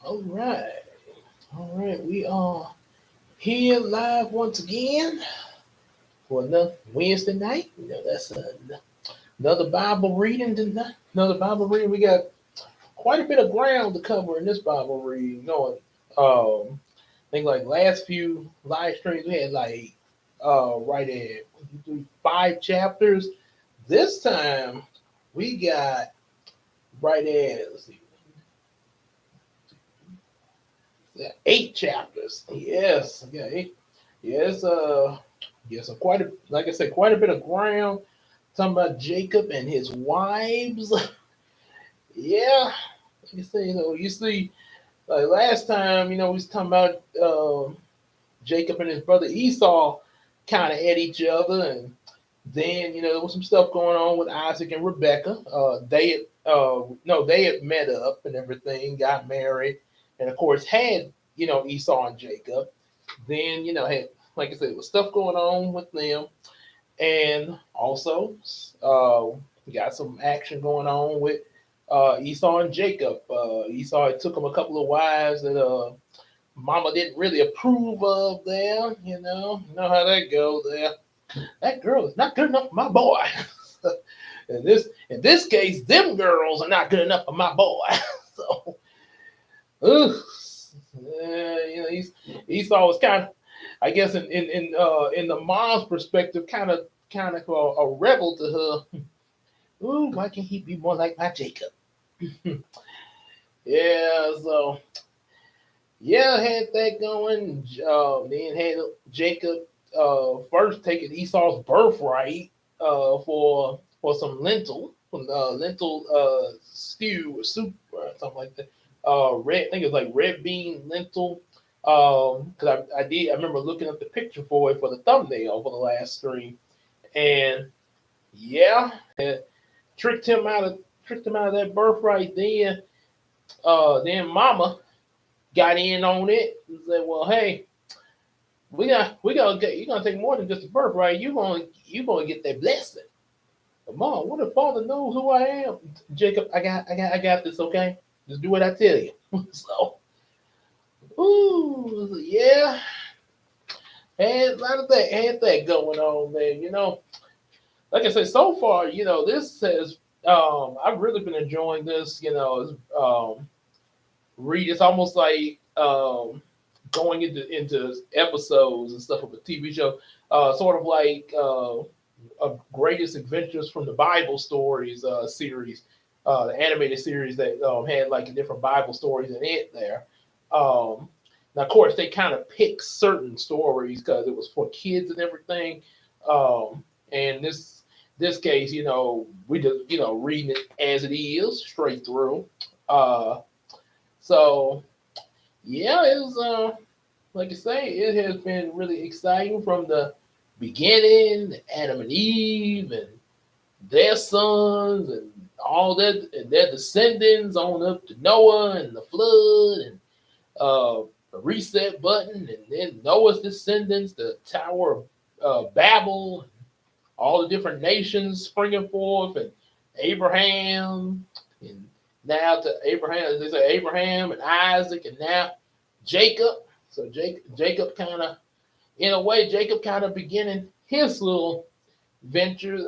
All right. All right. We are here live once again for another Wednesday night. That's another Bible reading tonight. Another Bible reading. We got quite a bit of ground to cover in this Bible reading. I think like last few live streams we had like right at 5 chapters. This time we got right at let's see, 8 chapters. Yes, yeah, eight. Yes, yes, quite a like I said, quite a bit of ground. Talking about Jacob and his wives. Yeah, like you say, you see, like last time, we was talking about Jacob and his brother Esau kind of at each other, and then there was some stuff going on with Isaac and Rebecca. They had no, they had met up and everything, got married, and of course had Esau and Jacob. Then had like I said, there was stuff going on with them, and also got some action going on with Esau and Jacob. Esau had took him a couple of wives that Mama didn't really approve of there. You know how that goes there. That girl is not good enough for my boy. In this case, them girls are not good enough for my boy. So, ugh, Esau was kind of, I guess, in the mom's perspective, kind of a rebel to her. Ooh, why can't he be more like my Jacob? Yeah, so yeah, had that going. Then had Jacob first taking Esau's birthright for some lentil stew or soup or something like that. Red, I think it was like red bean lentil. Because I remember looking up the picture for it for the thumbnail for the last stream, and yeah, tricked him out of that birthright. Then Mama got in on it and said, "Well, hey, we gonna get, you're gonna take more than just a birthright. You gonna get that blessing." But Mom, what if Father knows who I am? Jacob, I got this. Okay, just do what I tell you. So, ooh, yeah, had a lot of that, had that going on there. Like I said, so far, this has. I've really been enjoying this. Read. It's almost like going into episodes and stuff of a TV show, sort of like a Greatest Adventures from the Bible Stories series, the animated series that had like different Bible stories in it there. Now, of course, they kind of picked certain stories because it was for kids and everything. And this case, we just reading it as it is straight through. Uh, so yeah, it was like I say, it has been really exciting from the beginning, Adam and Eve and their sons and all that and their descendants on up to Noah and the flood and the reset button and then Noah's descendants, the Tower of Babel, all the different nations springing forth and Abraham and now to Abraham, they say Abraham and Isaac and now Jacob. So Jacob kind of, in a way, Jacob kind of beginning his little ventures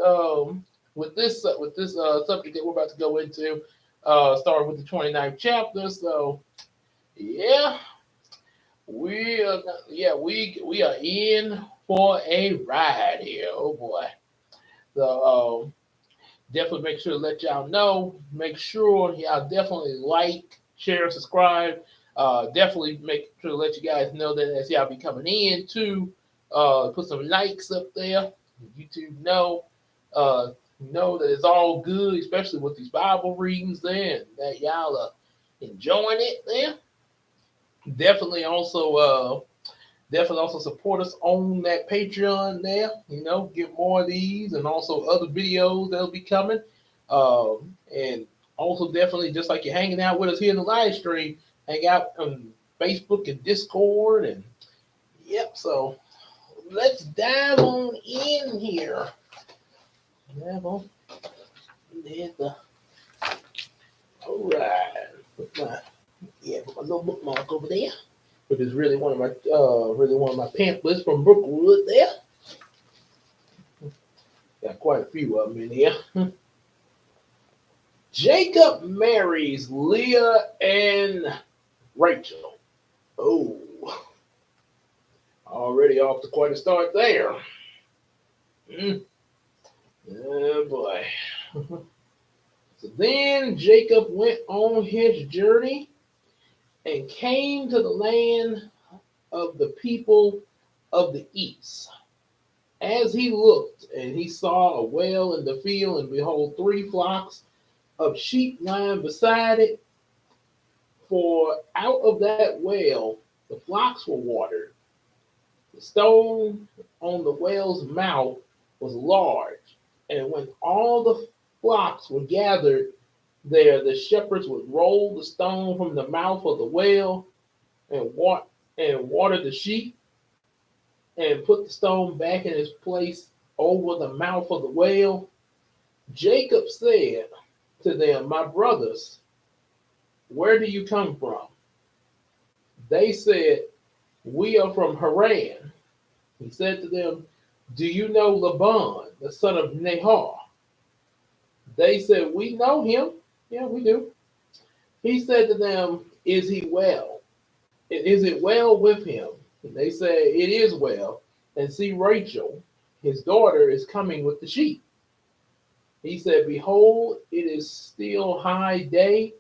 with this subject that we're about to go into, starting with the 29th chapter. So yeah, we are in for a ride here. Oh boy. So definitely make sure to let y'all know. Make sure y'all definitely like, share, subscribe. Definitely make sure to let you guys know that as y'all be coming in too. Put some likes up there. YouTube know that it's all good, especially with these Bible readings there, and that y'all are enjoying it there. Definitely also support us on that Patreon there. Get more of these and also other videos that'll be coming. And also definitely just like you're hanging out with us here in the live stream, hang out on Facebook and Discord and yep. So let's dive on in here. Dive on. There's the all right. Put my little bookmark over there. Which is really one of my pamphlets from Brookwood there. Got quite a few of them in here. Jacob marries Leah and Rachel. Oh, already off to quite a start there. Oh boy. So then Jacob went on his journey and came to the land of the people of the east. As he looked, and he saw a well in the field, and behold, 3 flocks of sheep lying beside it. For out of that well the flocks were watered. The stone on the well's mouth was large, and when all the flocks were gathered there, the shepherds would roll the stone from the mouth of the well and water the sheep, and put the stone back in its place over the mouth of the well. Jacob said to them, "My brothers, where do you come from?" They said, "We are from Haran." He said to them, "Do you know Laban, the son of Nahor?" They said, "We know him." Yeah, we do. He said to them, "Is he well? Is it well with him?" And they said, "It is well. And see, Rachel, his daughter, is coming with the sheep." He said, "Behold, it is still high day.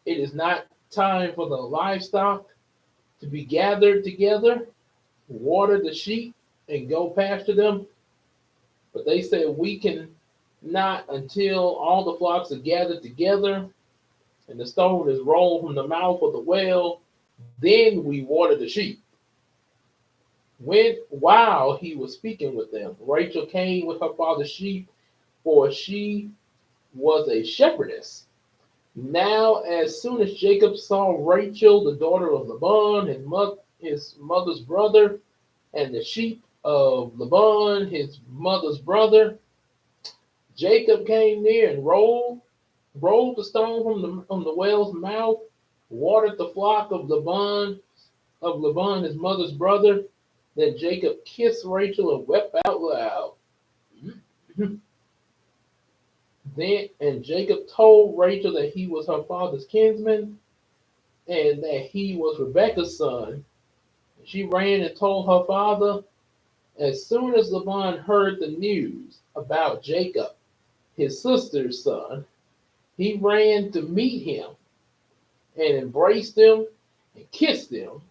It is not time for the livestock to be gathered together. Water the sheep and go pasture them." But they said, "We can not until all the flocks are gathered together and the stone is rolled from the mouth of the well. Then we water the sheep." While he was speaking with them, Rachel came with her father's sheep, for she was a shepherdess. Now, as soon as Jacob saw Rachel, the daughter of Laban, his mother's brother, and the sheep of Laban, his mother's brother, Jacob came near and rolled the stone from the well's mouth, watered the flock of Laban, his mother's brother. Then Jacob kissed Rachel and wept out loud. And Jacob told Rachel that he was her father's kinsman and that he was Rebekah's son. She ran and told her father. As soon as Laban heard the news about Jacob, his sister's son, he ran to meet him and embraced him and kissed him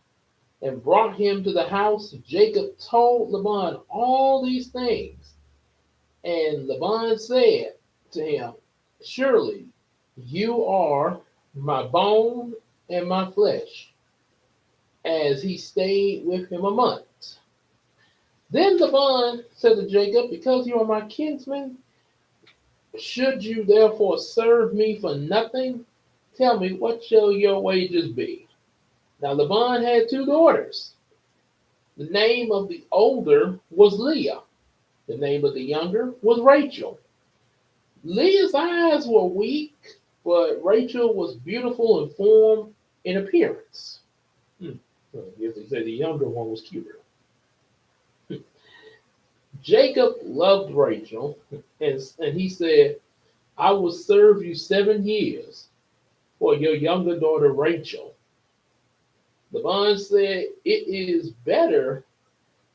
and brought him to the house. Jacob told Laban all these things, and Laban said to him, "Surely you are my bone and my flesh," as he stayed with him a month. Then Laban said to Jacob, "Because you are my kinsman, should you therefore serve me for nothing? Tell me, what shall your wages be?" Now Laban had 2 daughters. The name of the older was Leah. The name of the younger was Rachel. Leah's eyes were weak, but Rachel was beautiful in form and appearance. So I guess they said the younger one was cuter. Jacob loved Rachel, and he said, "I will serve you 7 years for your younger daughter Rachel." Laban said, "It is better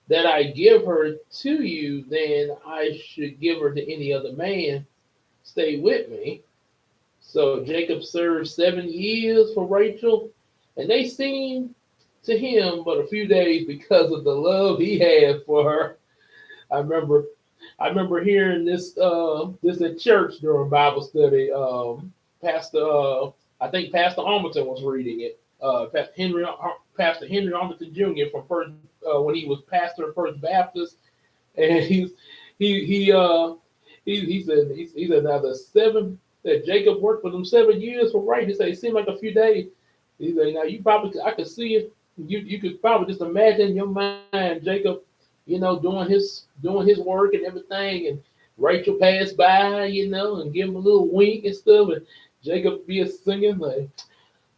that I give her to you than I should give her to any other man. Stay with me." So Jacob served 7 years for Rachel, and they seemed to him but a few days because of the love he had for her. I remember hearing this at church during Bible study. I think Pastor Armington was reading it. Pastor Henry Armington Jr. from First when he was pastor of First Baptist, and he said now the seven that Jacob worked for them 7 years for right. He said it seemed like a few days. He said now I could see it. You could probably just imagine in your mind Jacob, doing his work and everything, and Rachel passed by, and give him a little wink and stuff, and Jacob be singing like,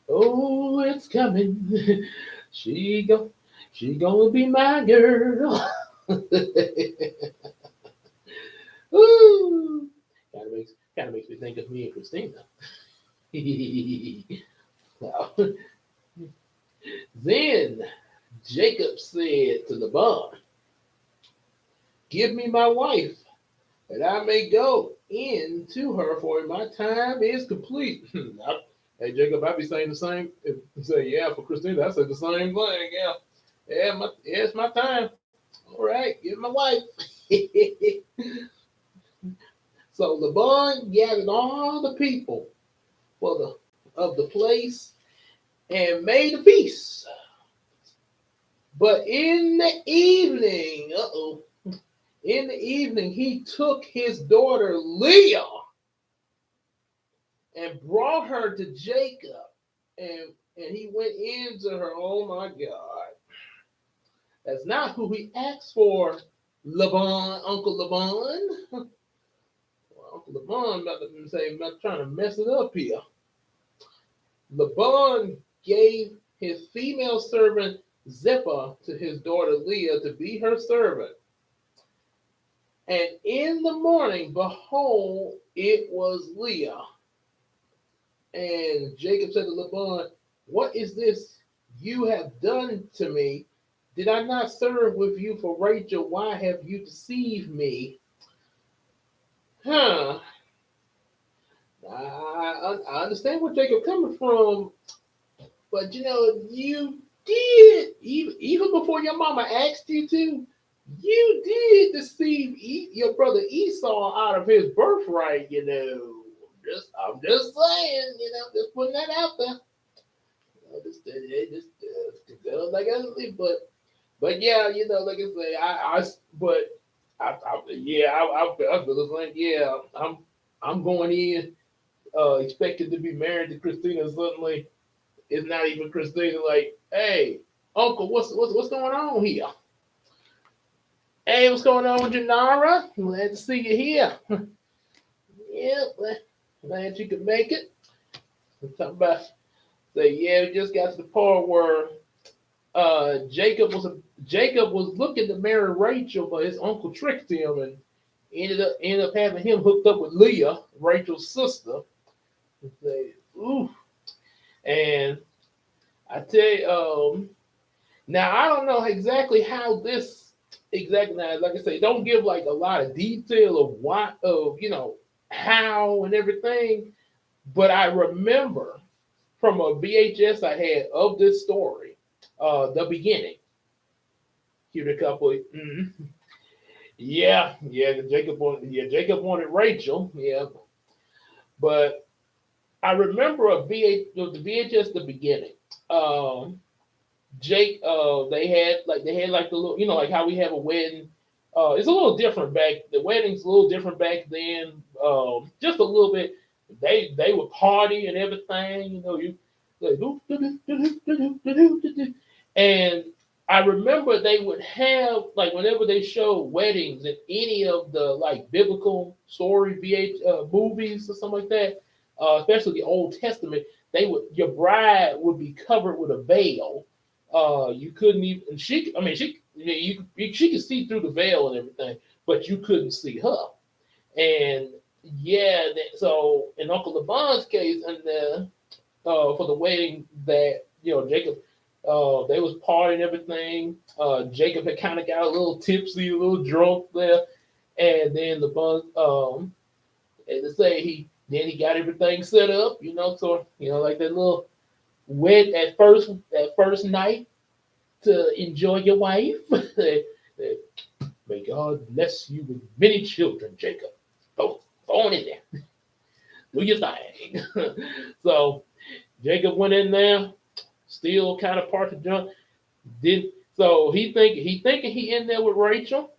"Oh, it's coming, she go, she gonna be my girl." Ooh, kind of makes me think of me and Christina. So, then Jacob said to Laban, "Give me my wife, that I may go in to her, for my time is complete." Hey Jacob, I be saying the same. Say yeah for Christina. I said the same thing. Yeah, it's my time. All right, give my wife. So Laban gathered all the people for the of the place and made a feast. But in the evening, in the evening, he took his daughter Leah and brought her to Jacob, and he went into her. Oh my God, that's not who he asked for. Laban, Uncle Laban. Well, Uncle Laban, I'm not trying to mess it up here. Laban gave his female servant Zipporah to his daughter Leah to be her servant. And in the morning, behold, it was Leah. And Jacob said to Laban, "What is this you have done to me? Did I not serve with you for Rachel? Why have you deceived me?" Huh. I understand where Jacob coming from, but you did, even before your mama asked you to, you did deceive your brother Esau out of his birthright. I'm just saying, just putting that out there. Like I say, but yeah, like I say, I feel the same. Yeah, I'm going in, expected to be married to Christina. Suddenly, it's not even Christina. Like, hey, Uncle, what's going on here? Hey, what's going on with you, Nara? Glad to see you here. Yeah, glad you could make it. I'm talking about, say, yeah, we just got to the part where Jacob was looking to marry Rachel, but his uncle tricked him and ended up having him hooked up with Leah, Rachel's sister. And say, ooh, and I tell you, now I don't know exactly how this exactly now. Like I say, don't give like a lot of detail of how and everything. But I remember from a VHS I had of this story, the beginning. Cute a couple. Yeah, Jacob wanted Rachel. Yeah, but I remember the VHS the beginning. Jake, they had the little, like how we have a wedding. It's a little different back. The wedding's a little different back then. Just a little bit. They would party and everything. You like, and I remember they would have like whenever they show weddings in any of the like biblical story movies or something like that, especially the Old Testament, your bride would be covered with a veil. You couldn't even she could see through the veil and everything, but you couldn't see her. And yeah, so in Uncle Laban's case, and for the wedding that Jacob, they was partying and everything. Jacob had kind of got a little tipsy, a little drunk there, and then Laban, as to say, he got everything set up, so like that little wed at first night to enjoy your wife. May God bless you with many children, Jacob. Throw it in there. Do your thing. So Jacob went in there, still kind of part of drunk. So he thinking he in there with Rachel.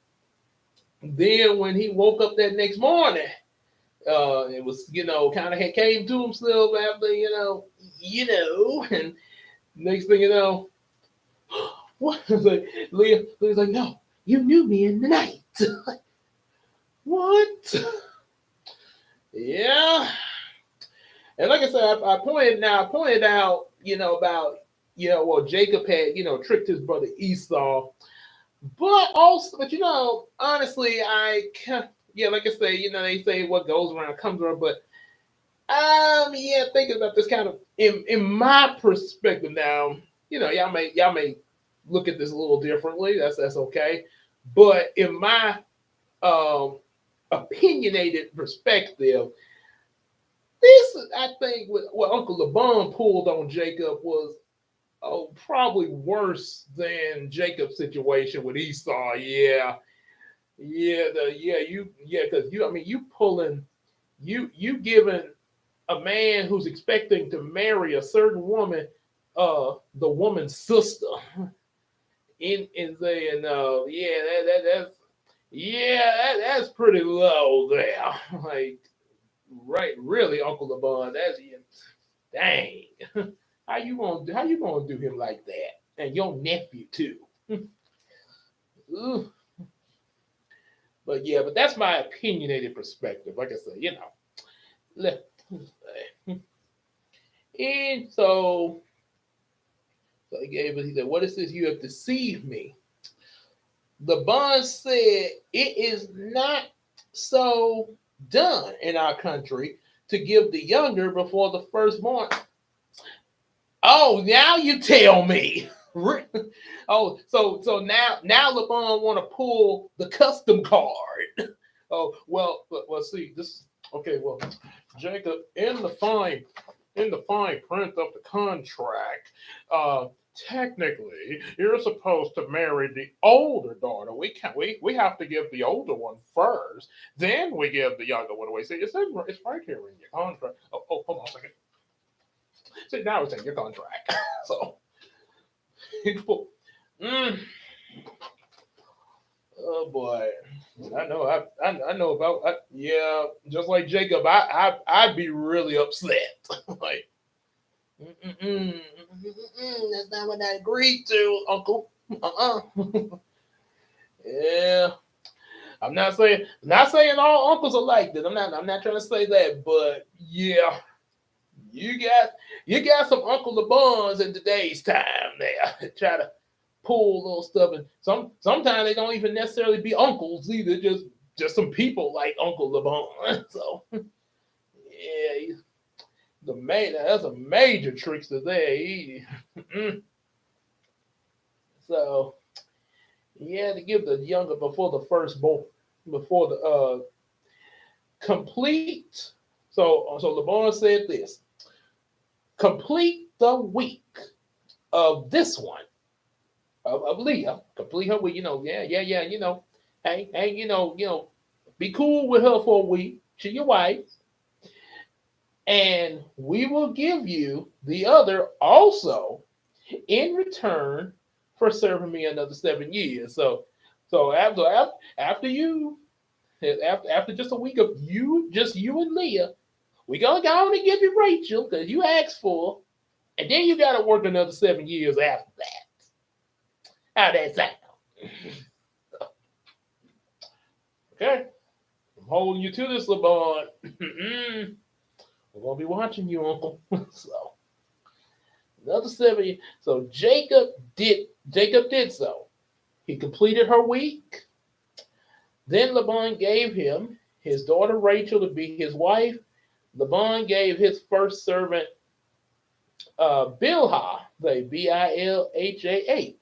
Then when he woke up that next morning, it was kind of had came to himself after and next thing you know, what? Leah's like, no, you knew me in the night. What? Yeah. And like I said, I pointed out, about, well, Jacob had, tricked his brother Esau, but honestly, yeah, like I say, they say what goes around comes around, but yeah, thinking about this kind of in my perspective now, y'all may look at this a little differently. That's okay, but in my um opinionated perspective, this, I think, what Uncle Laban pulled on Jacob was, probably worse than Jacob's situation with Esau. Yeah, because you pulling, you giving a man who's expecting to marry a certain woman, the woman's sister, in saying, yeah, that's pretty low there. Like, right, really, Uncle Laban, that's, dang. How you gonna do him like that? And your nephew too. But yeah, but that's my opinionated perspective. Like I said, and so he said, "What is this? You have deceived me." The bond said, "It is not so done in our country to give the younger before the firstborn." Oh, now you tell me. Oh, so now LeBron want to pull the custom card. Oh, well, see this. Okay, well, Jacob, in the fine print of the contract, uh, technically you're supposed to marry the older daughter. We have to give the older one first, then we give the younger one away. See, it's right here in your contract. Oh, hold on a second. See, now it's in your contract. So, mm, oh boy, I know. I know about. Yeah, just like Jacob, I'd be really upset. Like, that's not what I agreed to, Uncle. Yeah, I'm not saying all uncles are like that. I'm not trying to say that, but yeah, you got you got some Uncle LeBons in today's time there. Try to pull little stuff, and sometimes they don't even necessarily be uncles either. Just some people like Uncle LeBon. So yeah, that's a major trickster there. So yeah, to give the younger before the firstborn, before the complete. So LeBron said this: complete the week of this one of Leah, complete her week. Yeah. Hey, be cool with her for a week. She your wife, and we will give you the other also in return for serving me another 7 years. So after you after just a week of you and Leah, we gonna go on and give you Rachel because you asked for, and then you got to work another 7 years after that. How that sound? Okay, I'm holding you to this, LeBron. We're gonna be watching you, Uncle. So another 7 years. So Jacob did so. He completed her week. Then Laban gave him his daughter Rachel to be his wife. Laban gave his first servant Bilhah, the Bilhah,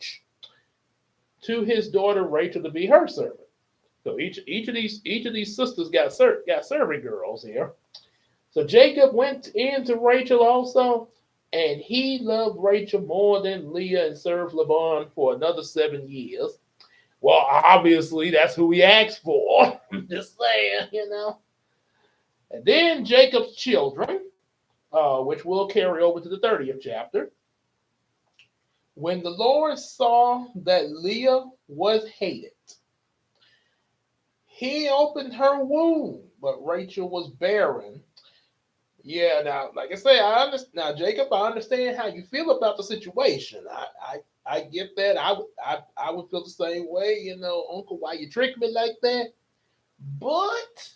to his daughter Rachel to be her servant. So each of these sisters got servant girls here. So Jacob went in to Rachel also, and he loved Rachel more than Leah and served Laban for another 7 years. Well, obviously that's who he asked for. Just saying. And then Jacob's children, which we'll carry over to the 30th chapter. When the Lord saw that Leah was hated, he opened her womb, but Rachel was barren. Yeah, now, like I say, I understand. Now, Jacob, I understand how you feel about the situation. I get that. I would feel the same way. Uncle, why you trick me like that? But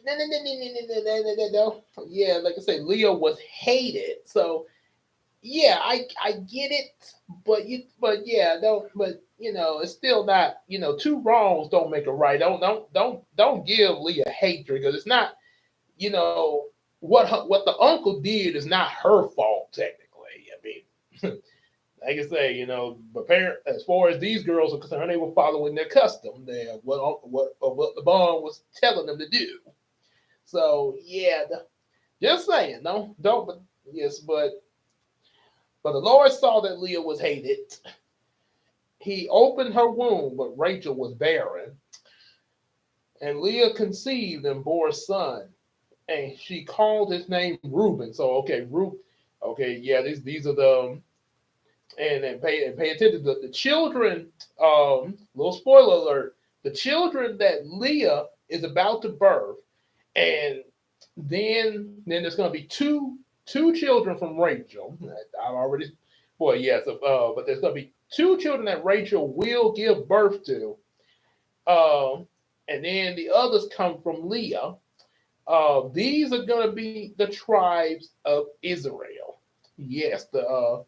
no. Yeah, like I say, Leah was hated. So yeah, I get it, but yeah, don't but it's still not, two wrongs don't make a right. Don't give Leah hatred, because it's not, you know what the uncle did is not her fault technically. I mean, like I say, but parent, as far as these girls are concerned, they were following their custom there, what the bond was telling them to do. So yeah, just saying, don't, but yes, but the Lord saw that Leah was hated. He opened her womb, but Rachel was barren. And Leah conceived and bore a son, and she called his name Reuben. So okay, Okay, yeah, these are the and pay attention to the children. Little spoiler alert: the children that Leah is about to birth, and then there's going to be two children from Rachel. I've already, boy, yes, but there's going to be two children that Rachel will give birth to, and then the others come from Leah. These are going to be the tribes of Israel. Yes, the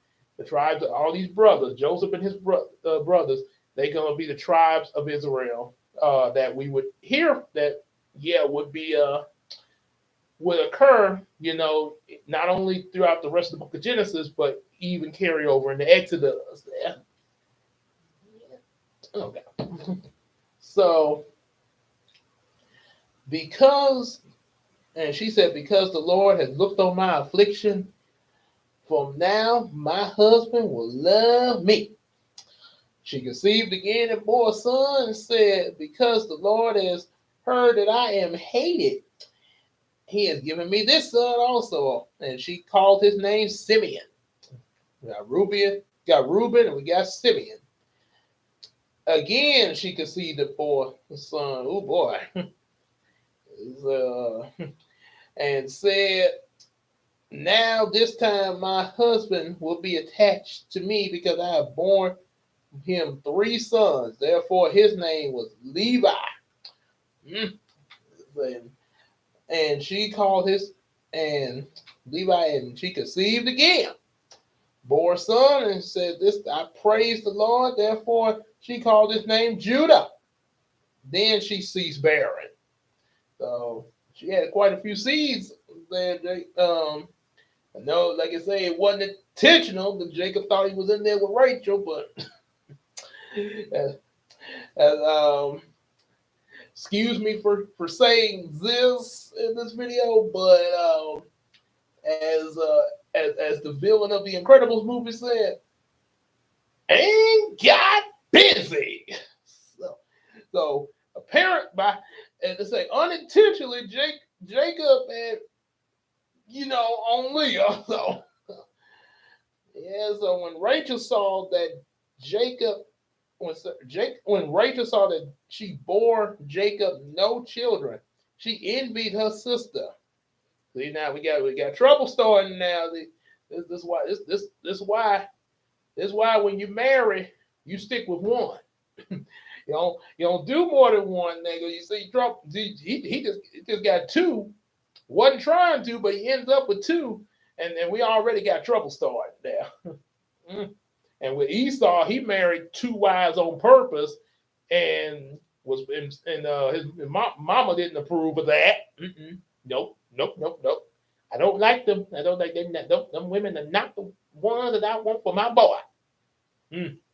tribes of all these brothers, Joseph and his brothers, they're going to be the tribes of Israel, that we would hear that, yeah, would occur, not only throughout the rest of the book of Genesis, but even carry over into Exodus. Yeah. Okay. So, and she said, because the Lord has looked on my affliction, from now my husband will love me. She conceived again and bore a son and said, because the Lord has heard that I am hated, he has given me this son also. And she called his name Simeon. We got Reuben, and we got Simeon. Again, she conceived and bore a son. Oh boy. And said, now this time my husband will be attached to me, because I have borne him three sons. Therefore his name was Levi. And she called his and Levi, and she conceived again, bore a son, and said, this I praise the Lord. Therefore she called his name Judah. Then she ceased bearing. So she had quite a few seeds there. I know, like I say, it wasn't intentional, but Jacob thought he was in there with Rachel, but as excuse me for saying this in this video, but as the villain of the Incredibles movie said, ain't got busy. So, so apparent by, and to say unintentionally, Jacob had, on Leah. So yeah, so when Rachel saw that Jacob, when Rachel saw that she bore Jacob no children, she envied her sister. See, now we got trouble starting now. This why when you marry, you stick with one. You don't do more than one, nigga. You see, Trump, he just got two. Wasn't trying to, but he ends up with two, and we already got trouble started there. And with Esau, he married two wives on purpose, and his mama didn't approve of that. Nope. I don't like them. I don't like them. Them women are not the ones that I want for my boy.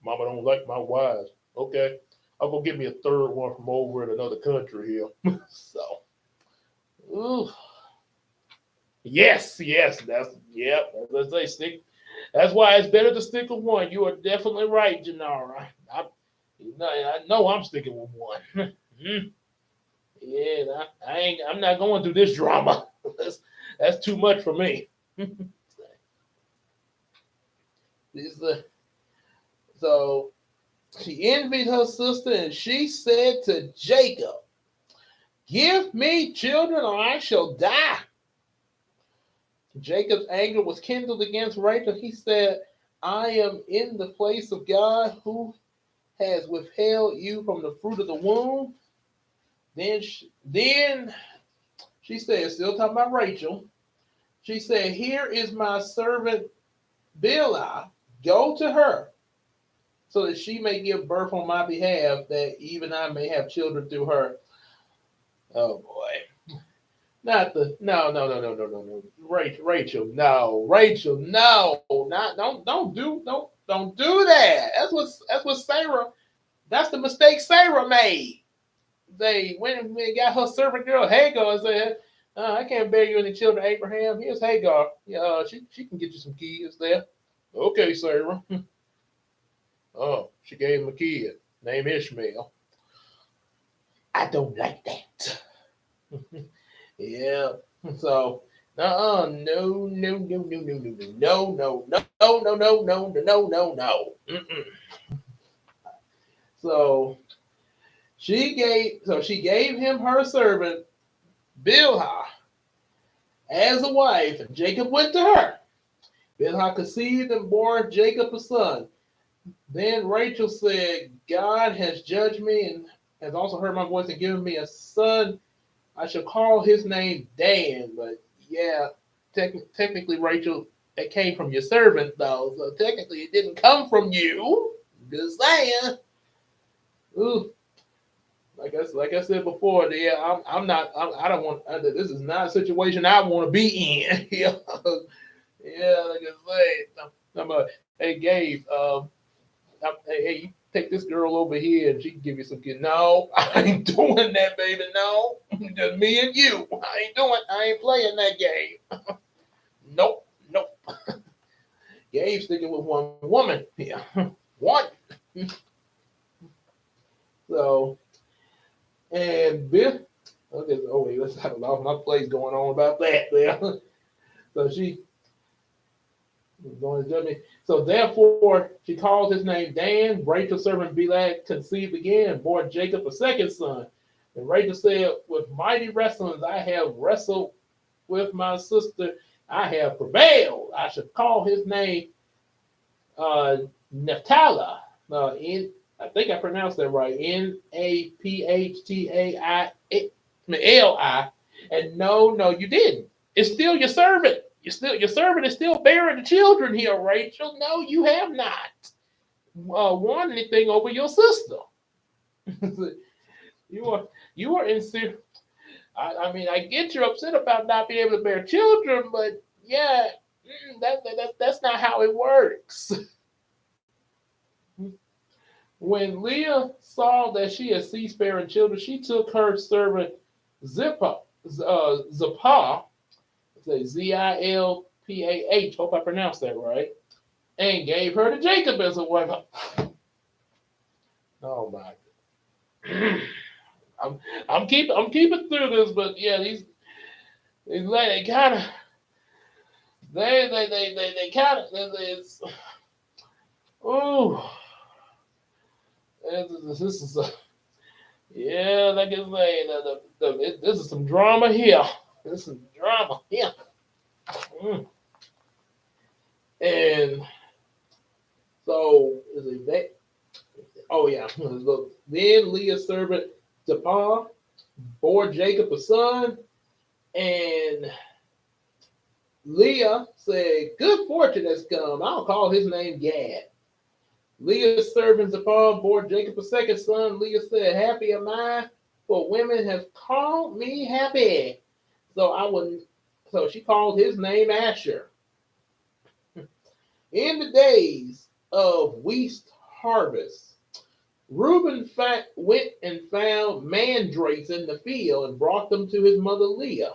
Mama don't like my wives. Okay, I'll go get me a third one from over in another country here. So, ooh. Yes, let's say stick. That's why it's better to stick with one. You are definitely right, Janara. I know I'm sticking with one. Yeah, I'm not going through this drama. That's too much for me. So she envied her sister, and she said to Jacob, give me children or I shall die. Jacob's anger was kindled against Rachel. He said, I am in the place of God who has withheld you from the fruit of the womb. Then she said, still talking about Rachel. She said, "Here is my servant Bilhah. Go to her, so that she may give birth on my behalf, that even I may have children through her." Oh boy. Not the no. Rachel, no, not don't do that. That's what Sarah. That's the mistake Sarah made. They went and got her servant girl Hagar and said, "I can't bear you any children, Abraham. Here's Hagar. She can get you some kids there." Okay, Sarah. Oh, she gave him a kid named Ishmael. I don't like that. Yeah. So, no. So she gave him her servant Bilhah as a wife, and Jacob went to her. Bilhah conceived and bore Jacob a son. Then Rachel said, "God has judged me and has also heard my voice and given me a son. I shall call his name Dan." But yeah, technically, Rachel, it came from your servant, though. So technically, it didn't come from you. Just saying. Ooh, like I said before, yeah, I don't want. This is not a situation I want to be in. Yeah, yeah. Like I say, hey Gabe, hey, you take this girl over here and she can give you some kids. No, I ain't doing that, baby. No, just me and you. I ain't playing that game. Nope. Gabe's sticking with one woman here. One. So, and Bill, okay, wait, let's have a lot of my plays going on about that there. So she going to judge me. So therefore, she called his name Dan. Rachel's servant Bilhah conceived again and bore Jacob a second son. And Rachel said, "With mighty wrestlings I have wrestled with my sister. I have prevailed. I should call his name Naphtali." I think I pronounced that right. Naphtali. And no, you didn't. It's still your servant. Your servant is still bearing the children here, Rachel. No, you have not won anything over your sister. you are in serious. I mean, I get you're upset about not being able to bear children, but yeah, that's not how it works. When Leah saw that she had ceased bearing children, she took her servant Zilpah, say Zilpah. Hope I pronounced that right. And gave her to Jacob as a wife. Oh my! I'm keeping through this, but yeah, these they kind of they kind of it's oh this is a yeah, like I say, this is some drama here. This is drama here. Mm. And so is it that? Oh yeah. So then Leah's servant Zilpah bore Jacob a son, and Leah said, "Good fortune has come. I'll call his name Gad." Leah's servant Zilpah bore Jacob a second son. Leah said, "Happy am I, for women have called me happy." So I would. So she called his name Asher. In the days of wheat harvest, Reuben went and found mandrakes in the field and brought them to his mother Leah.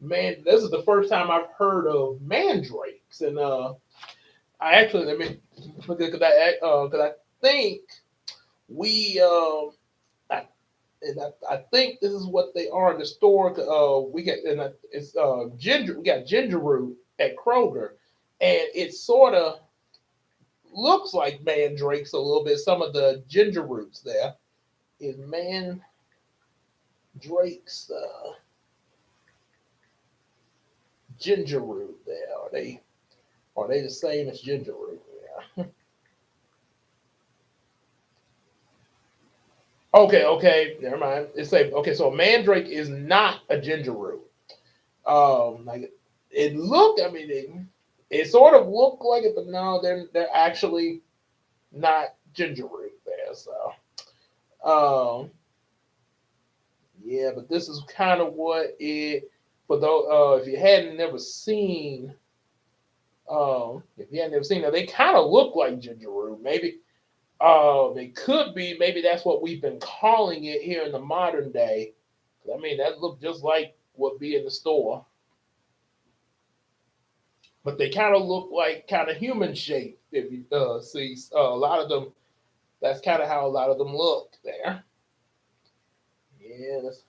Man, this is the first time I've heard of mandrakes, and I actually let me look at that because I think we I think this is what they are in the store. We get and it's ginger. We got ginger root at Kroger, and it sort of looks like mandrakes a little bit. Some of the ginger roots there is mandrakes ginger root. There are they the same as ginger root? Yeah. Okay, never mind. It's say okay. So a mandrake is not a ginger root. Like it looked. I mean, it sort of looked like it, but no, they're actually not ginger root there. So, um, yeah, but this is kind of what it for those. If you hadn't never seen, if you hadn't never seen, they kind of look like ginger root. Maybe, it could be. Maybe that's what we've been calling it here in the modern day. I mean, that looked just like what be in the store, but they kind of look like kind of human shape. If you see a lot of them, that's kind of how a lot of them look there. Yeah, that's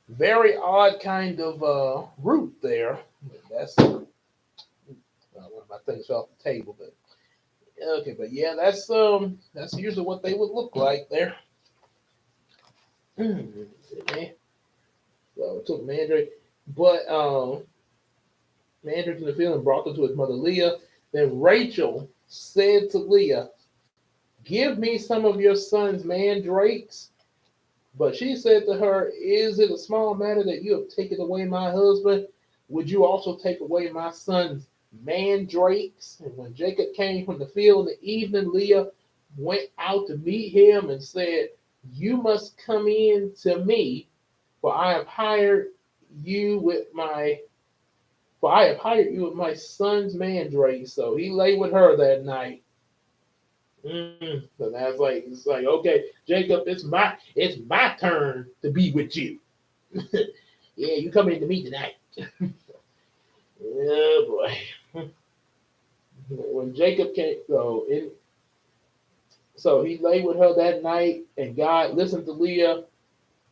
very odd kind of root there. That's one of my things fell off the table, but okay, but yeah, that's usually what they would look like there. So it took Mandrake, but Mandrake in the field and brought them to his mother Leah. Then Rachel said to Leah, "Give me some of your son's mandrakes." But she said to her, "Is it a small matter that you have taken away my husband? Would you also take away my son's mandrakes?" And when Jacob came from the field in the evening, Leah went out to meet him and said, "You must come in to me, for I have hired you with my son's mandrakes." So he lay with her that night. So that's like it's like okay, Jacob, it's my turn to be with you. Yeah, you come into me tonight. Oh boy. When Jacob came, so he lay with her that night, and God listened to Leah,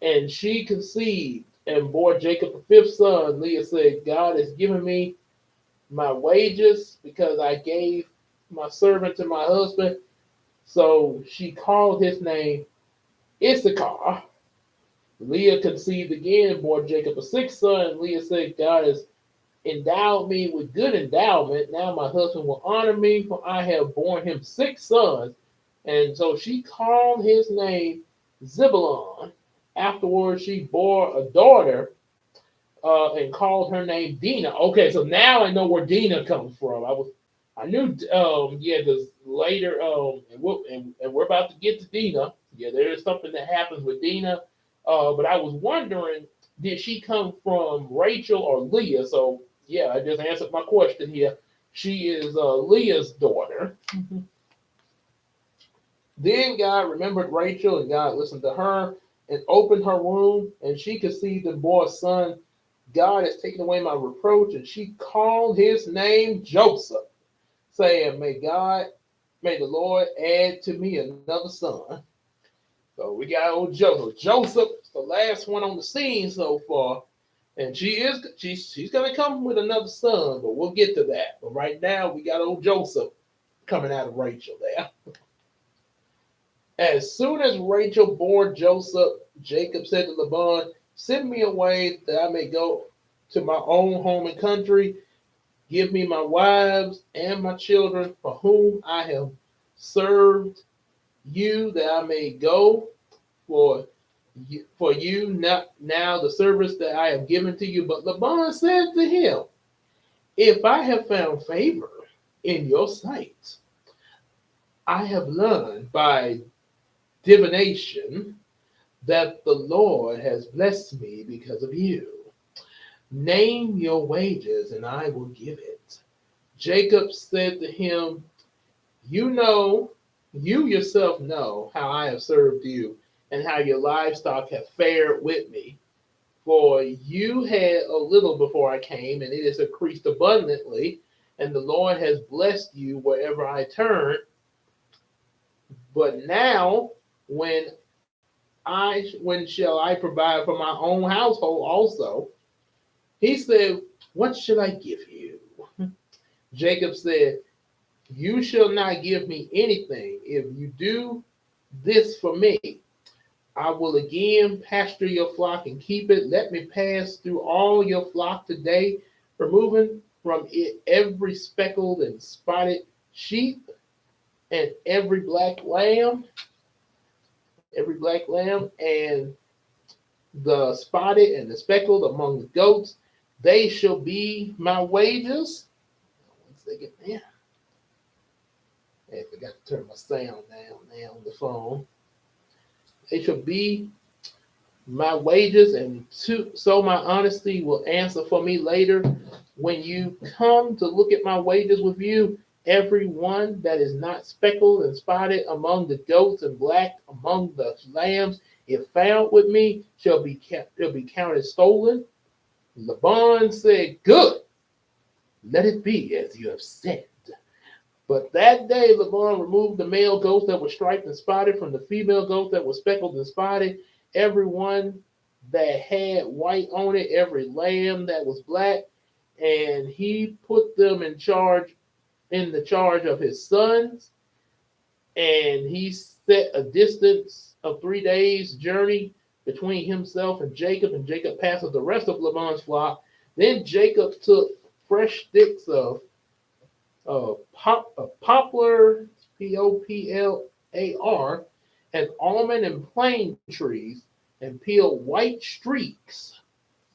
and she conceived and bore Jacob a fifth son. Leah said, "God has given me my wages because I gave my servant to my husband." So she called his name Issachar. Leah conceived again and bore Jacob a sixth son. Leah said, "God has endowed me with good endowment. Now my husband will honor me, for I have borne him six sons." And so she called his name Zebulon. Afterwards, she bore a daughter and called her name Dinah. Okay, so now I know where Dinah comes from. I knew, yeah, because later, and we're about to get to Dinah. Yeah, there is something that happens with Dinah, but I was wondering, did she come from Rachel or Leah? So yeah, I just answered my question here. She is Leah's daughter. Then God remembered Rachel, and God listened to her and opened her womb, and she conceived and bore a son. God has taken away my reproach, and she called his name Joseph, saying, may the Lord add to me another son. So we got old Joseph. Joseph is the last one on the scene so far. And she's gonna come with another son, but we'll get to that. But right now we got old Joseph coming out of Rachel there. As soon as Rachel bore Joseph, Jacob said to Laban, "Send me away that I may go to my own home and country. Give me my wives and my children for whom I have served you, that I may go for you not now the service that I have given to you." But Laban said to him, "If I have found favor in your sight, I have learned by divination that the Lord has blessed me because of you. Name your wages, and I will give it." Jacob said to him, "You know, you yourself know how I have served you, and how your livestock have fared with me. For you had a little before I came, and it has increased abundantly, and the Lord has blessed you wherever I turn. But now, when shall I provide for my own household also?" He said, "What should I give you?" Jacob said, "You shall not give me anything. If you do this for me, I will again pasture your flock and keep it. Let me pass through all your flock today, removing from it every speckled and spotted sheep and every black lamb." every black lamb, and the spotted and the speckled among the goats, they shall be my wages. Once they get there, I forgot to turn my sound down now on the phone. They shall be my wages, and so my honesty will answer for me later. When you come to look at my wages with you, every one that is not speckled and spotted among the goats and black among the lambs, if found with me, shall be counted stolen. Laban said, "Good, let it be as you have said." But that day Laban removed the male goats that were striped and spotted from the female goats that were speckled and spotted, every one that had white on it, every lamb that was black, and he put them in the charge of his sons, and he set a distance of 3 days' journey between himself and Jacob passed the rest of Laban's flock. Then Jacob took fresh sticks of poplar, poplar, and almond and plane trees, and peeled white streaks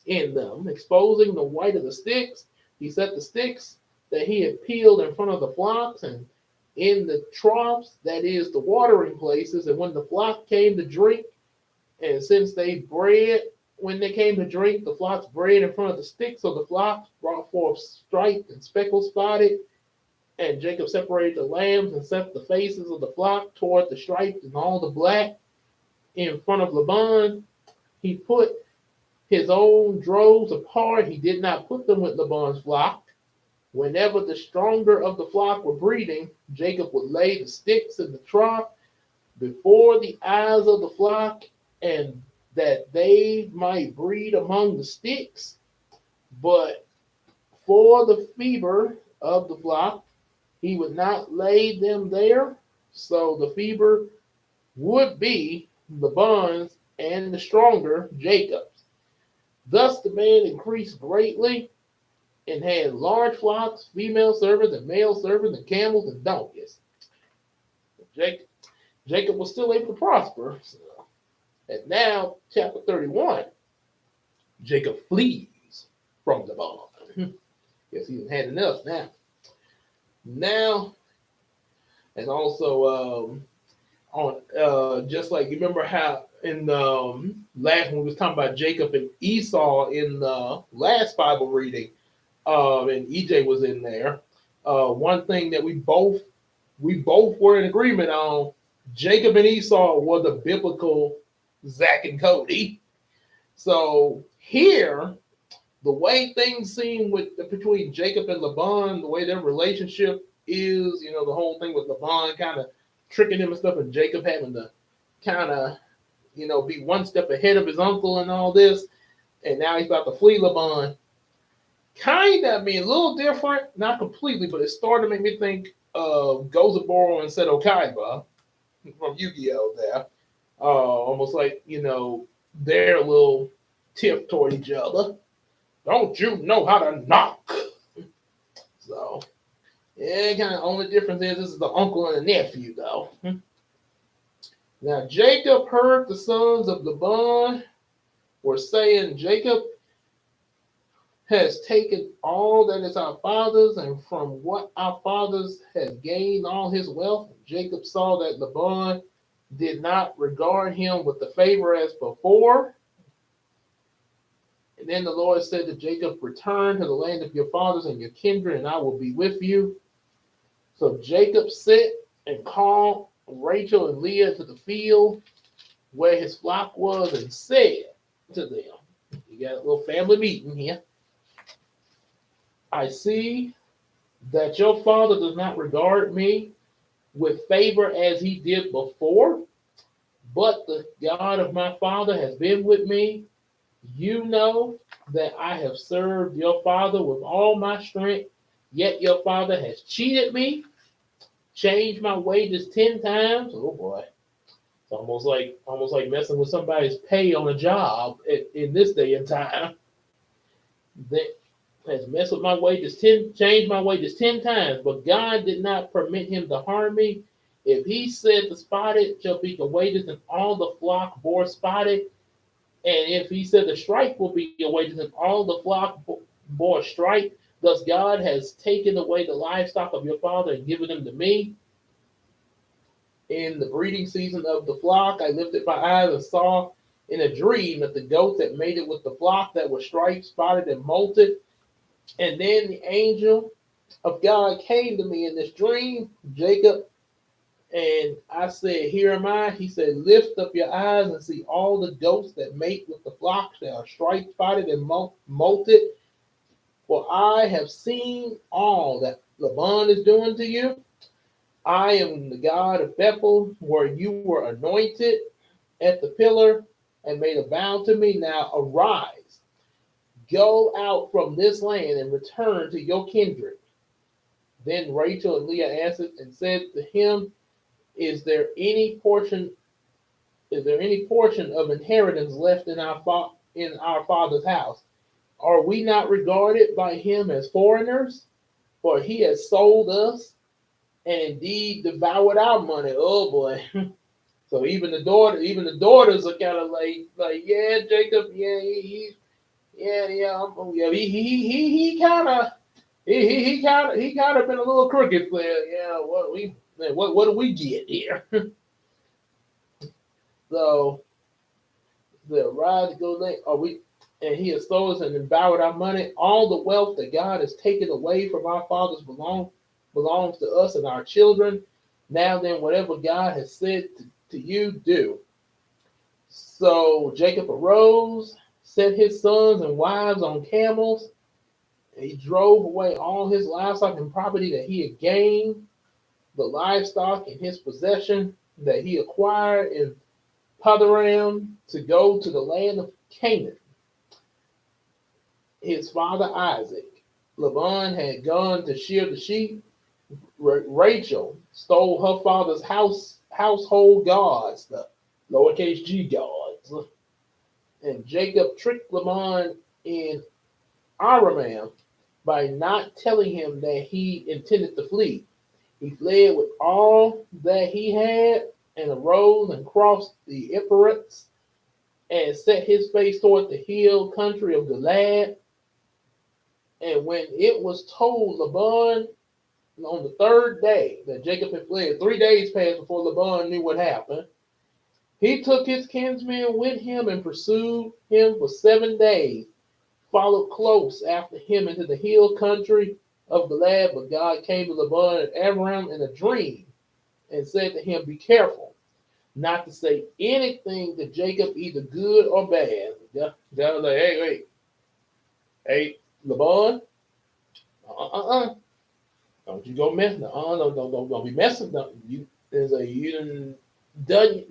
in them, exposing the white of the sticks. He set the sticks that he had peeled in front of the flocks and in the troughs, that is, the watering places. And when the flock came to drink, and since they bred, when they came to drink, the flocks bred in front of the sticks, so the flocks brought forth striped and speckled spotted. And Jacob separated the lambs and set the faces of the flock toward the striped and all the black in front of Laban. He put his own droves apart. He did not put them with Laban's flock. Whenever the stronger of the flock were breeding, Jacob would lay the sticks in the trough before the eyes of the flock, and that they might breed among the sticks. But for the fever of the flock, he would not lay them there, so the fever would be Laban's and the stronger Jacob's. Thus the man increased greatly and had large flocks, female servants and male servants, and camels and donkeys. Jacob was still able to prosper. So. And now, chapter 31, Jacob flees from Laban. Guess he had enough now. Now, and also on just like you remember how in last when we was talking about Jacob and Esau in the last Bible reading, and EJ was in there. One thing that we both were in agreement on: Jacob and Esau were the biblical Zach and Cody. So here, the way things seem between Jacob and Laban, the way their relationship is, the whole thing with Laban kind of tricking him and stuff, and Jacob having to kind of, be one step ahead of his uncle and all this, and now he's about to flee Laban. Kind of, a little different, not completely, but it started to make me think of Gozaboro and Seto Kaiba from Yu-Gi-Oh! There. Almost like, they're a little tiff toward each other. Don't you know how to knock? So, yeah, kind of only difference is this is the uncle and the nephew, though. Now, Jacob heard the sons of Laban were saying, Jacob has taken all that is our father's, and from what our fathers has gained all his wealth. Jacob saw that Laban did not regard him with the favor as before. And then the Lord said to Jacob, return to the land of your fathers and your kindred, and I will be with you. So Jacob sent and called Rachel and Leah to the field where his flock was, and said to them, you got a little family meeting here. I see that your father does not regard me with favor as he did before, but the God of my father has been with me. You know that I have served your father with all my strength, yet your father has cheated me, changed my wages 10 times. Oh boy. It's almost like messing with somebody's pay on a job in this day and time. That has messed with changed my wages 10 times, but God did not permit him to harm me, If he said the spotted shall be awaited, and all the flock bore spotted, and if he said the stripe will be awaited, and all the flock bore stripe, thus God has taken away the livestock of your father and given them to me. In the breeding season of the flock, I lifted my eyes and saw in a dream that the goats had mated with the flock that were striped, spotted, and molted. And then the angel of God came to me in this dream, Jacob, and I said, here am I. He said, lift up your eyes and see all the goats that mate with the flocks that are striped, spotted, and molted. For I have seen all that Laban is doing to you. I am the God of Bethel, where you were anointed at the pillar and made a vow to me. Now arise, go out from this land and return to your kindred. Then Rachel and Leah answered and said to him, Is there any portion of inheritance left in our father's house? Are we not regarded by him as foreigners? For he has sold us and indeed devoured our money. Oh boy. So even the daughters are kind of like, yeah, Jacob, yeah, he kind of been a little crooked there. Yeah, what do we get here? So the rise go late. Are we? And he has stolen us and devoured our money. All the wealth that God has taken away from our fathers belongs to us and our children. Now then, whatever God has said to you, do. So Jacob arose, set his sons and wives on camels. He drove away all his livestock and property that he had gained, the livestock in his possession that he acquired in Padan to go to the land of Canaan. His father Isaac. Laban had gone to shear the sheep. Rachel stole her father's household gods, the lowercase g gods. And Jacob tricked Laban in Aram by not telling him that he intended to flee. He fled with all that he had and arose and crossed the Euphrates and set his face toward the hill country of Gilead. And when it was told Laban on the third day that Jacob had fled, 3 days passed before Laban knew what happened. He took his kinsmen with him and pursued him for 7 days, followed close after him into the hill country of Gilead. But God came to Laban at Aram in a dream and said to him, be careful not to say anything to Jacob, either good or bad. God was like, hey, Laban, don't you go messing. Don't be messing. You done.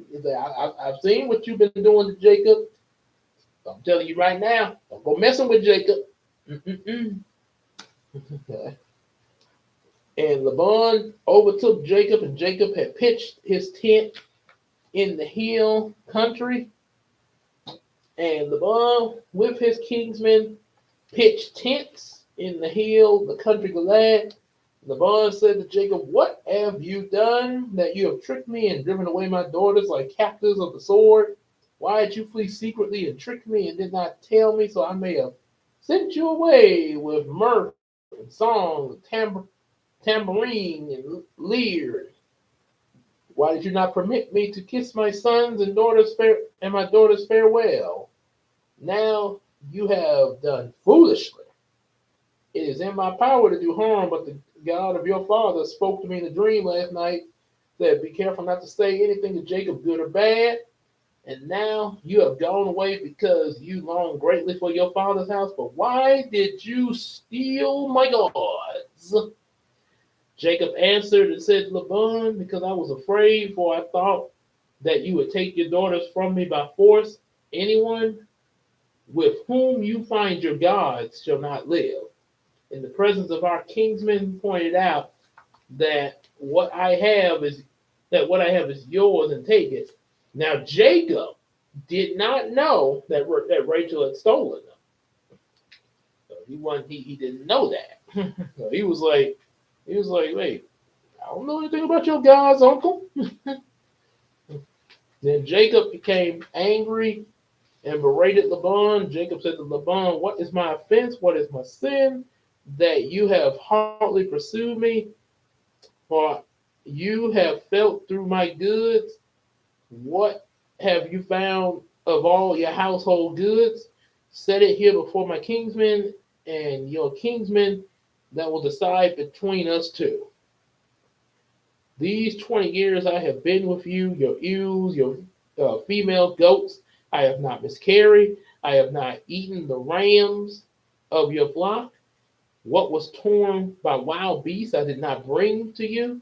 I've seen what you've been doing to Jacob. I'm telling you right now, don't go messing with Jacob. And Laban overtook Jacob, and Jacob had pitched his tent in the hill country. And Laban, with his kinsmen, pitched tents in the hill, the country Gilead. Laban said to Jacob, what have you done that you have tricked me and driven away my daughters like captives of the sword? Why did you flee secretly and trick me and did not tell me, so I may have sent you away with mirth and song, tambourine and lyre? Why did you not permit me to kiss my sons and my daughters farewell? Now you have done foolishly. It is in my power to do harm, but the God of your father spoke to me in a dream last night, said, be careful not to say anything to Jacob, good or bad. And now you have gone away because you long greatly for your father's house. But why did you steal my gods? Jacob answered and said to Laban, because I was afraid, for I thought that you would take your daughters from me by force. Anyone with whom you find your gods shall not live. In the presence of our kinsmen, pointed out that what I have is yours, and take it. Now Jacob did not know that Rachel had stolen them. So he didn't know that. So he was like, wait, I don't know anything about your God's uncle. Then Jacob became angry and berated Laban. Jacob said to Laban, "What is my offense? What is my sin? That you have hardly pursued me, for you have felt through my goods. What have you found of all your household goods? Set it here before my kinsmen and your kinsmen that will decide between us two. These 20 years I have been with you, your ewes, your female goats. I have not miscarried. I have not eaten the rams of your flock. What was torn by wild beasts I did not bring to you.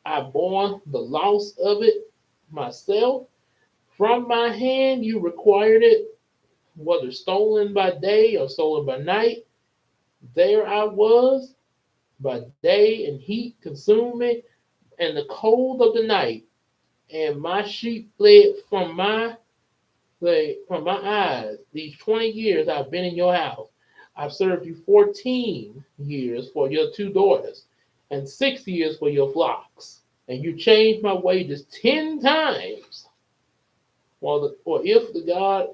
I bore the loss of it myself. From my hand you required it, whether stolen by day or stolen by night. There I was, by day and heat consumed me, and the cold of the night, and my sheep fled from my eyes. These 20 years I've been in your house. I've served you 14 years for your two daughters, and 6 years for your flocks. And you changed my wages 10 times. For if the God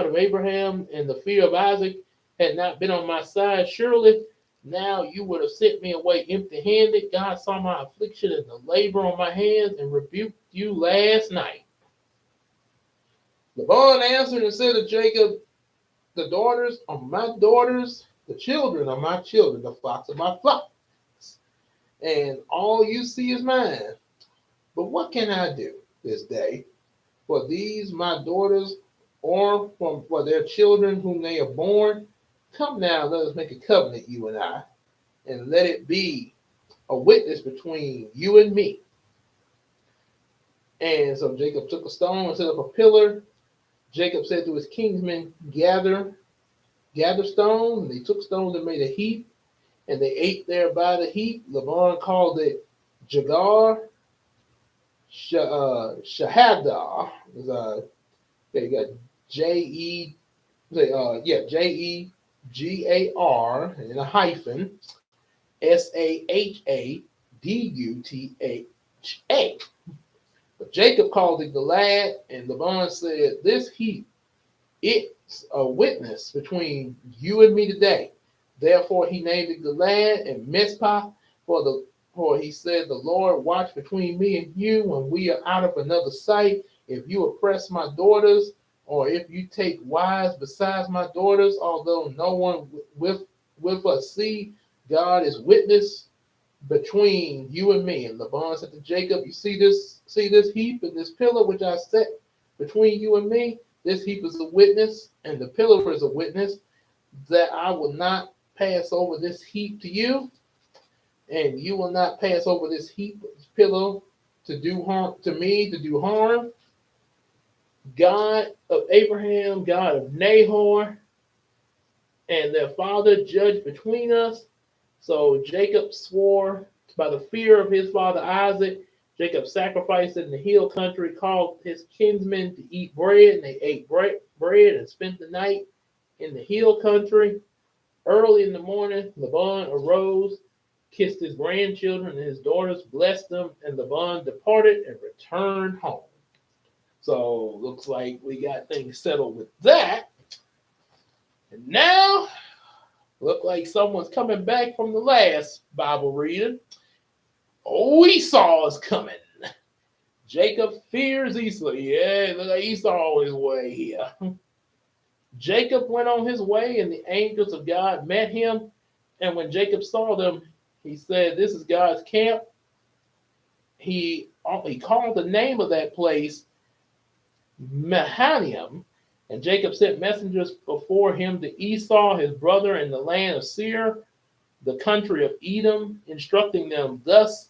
of Abraham, and the fear of Isaac had not been on my side, surely now you would have sent me away empty-handed. God saw my affliction and the labor on my hands, and rebuked you last night. Laban answered and said to Jacob, the daughters are my daughters, the children are my children, the flocks are my flocks, and all you see is mine. But what can I do this day for these my daughters, or for their children whom they are born? Come now, let us make a covenant, you and I, and let it be a witness between you and me. And so Jacob took a stone and set up a pillar. Jacob said to his kinsmen, gather stones. And they took stones and made a heap, and they ate there by the heap. Laban called it Jagar Shahadar. Okay, you got Jegar and a hyphen Sahadutha. But Jacob called it Gilad, and Laban said, this heap, it's a witness between you and me today. Therefore he named it Gilad and Mizpah, for he said, the Lord watch between me and you when we are out of another sight. If you oppress my daughters, or if you take wives besides my daughters, although no one with us see, God is witness between you and me. And Laban said to Jacob, you see this heap and this pillar which I set between you and me? This heap is a witness, and the pillar is a witness, that I will not pass over this heap to you, and you will not pass over this heap, this pillar, to do harm to me, to do harm. God of Abraham, God of Nahor, and their father judged between us. So Jacob swore by the fear of his father Isaac. Jacob sacrificed in the hill country, called his kinsmen to eat bread, and they ate bread and spent the night in the hill country. Early in the morning, Laban arose, kissed his grandchildren and his daughters, blessed them, and Laban departed and returned home. So looks like we got things settled with that. And now, look like someone's coming back from the last Bible reading. Oh, Esau is coming. Jacob fears Esau. Yeah, look like Esau on his way here. Jacob went on his way, and the angels of God met him. And when Jacob saw them, he said, this is God's camp. He called the name of that place Mahanaim. And Jacob sent messengers before him to Esau, his brother, in the land of Seir, the country of Edom, instructing them, thus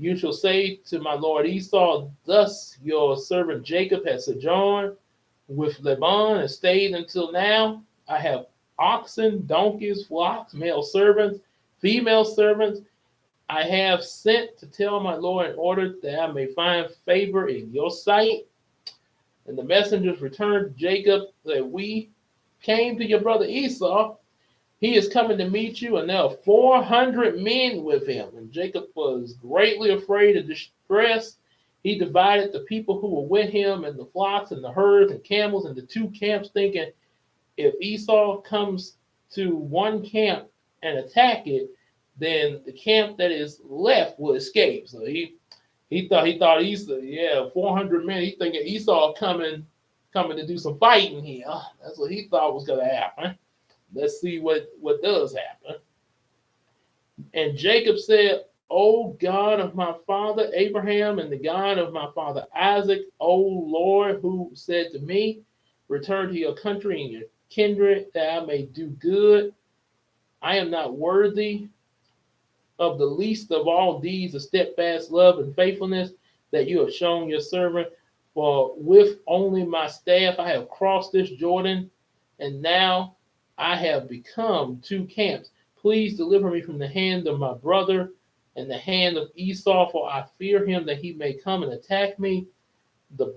you shall say to my lord Esau, thus your servant Jacob has sojourned with Laban and stayed until now. I have oxen, donkeys, flocks, male servants, female servants. I have sent to tell my lord in order that I may find favor in your sight. And the messengers returned to Jacob that we came to your brother Esau, He is coming to meet you, and there are 400 men with him. And Jacob was greatly afraid and distressed. He divided the people who were with him and the flocks and the herds and camels into two camps, thinking, if Esau comes to one camp and attack it, then the camp that is left will escape. So he thought Esau, yeah, 400 men. He thinking Esau coming to do some fighting here. That's what he thought was going to happen. Let's see what does happen. And Jacob said, O God of my father Abraham and the God of my father Isaac, O Lord, who said to me, return to your country and your kindred, that I may do good. I am not worthy of the least of all deeds of steadfast love and faithfulness that you have shown your servant. For with only my staff I have crossed this Jordan, and now I have become two camps. Please deliver me from the hand of my brother and the hand of Esau, for I fear him that he may come and attack me, the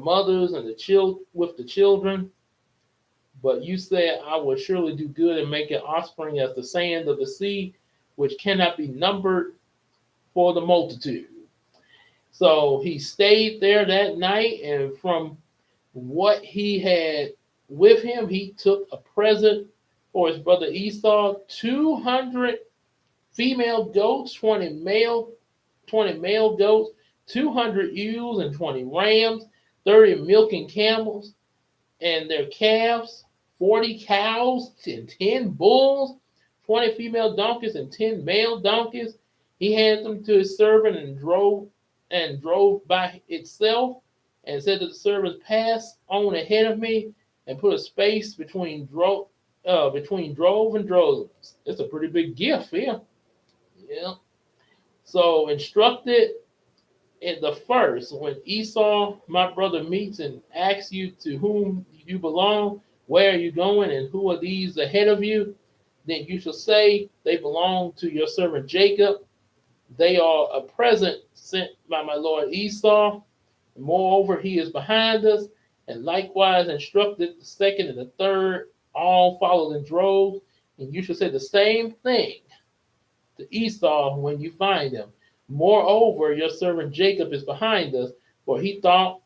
mothers and the children. But you said, I will surely do good and make an offspring as the sand of the sea, which cannot be numbered for the multitude. So he stayed there that night, and from what he had with him, he took a present for his brother Esau, 200 female goats, 20 male goats, 200 ewes and 20 rams, 30 milking camels and their calves, 40 cows and 10 bulls, 20 female donkeys and 10 male donkeys. He handed them to his servant and drove by itself, and said to the servants, pass on ahead of me and put a space between drove and droves. It's a pretty big gift here. Yeah. So instructed in the first, when Esau, my brother, meets and asks you to whom you belong, where are you going, and who are these ahead of you, then you shall say, they belong to your servant Jacob. They are a present sent by my lord Esau. Moreover, he is behind us, and likewise instructed the second and the third, all followed in droves. And you shall say the same thing to Esau when you find him. Moreover, your servant Jacob is behind us, for he thought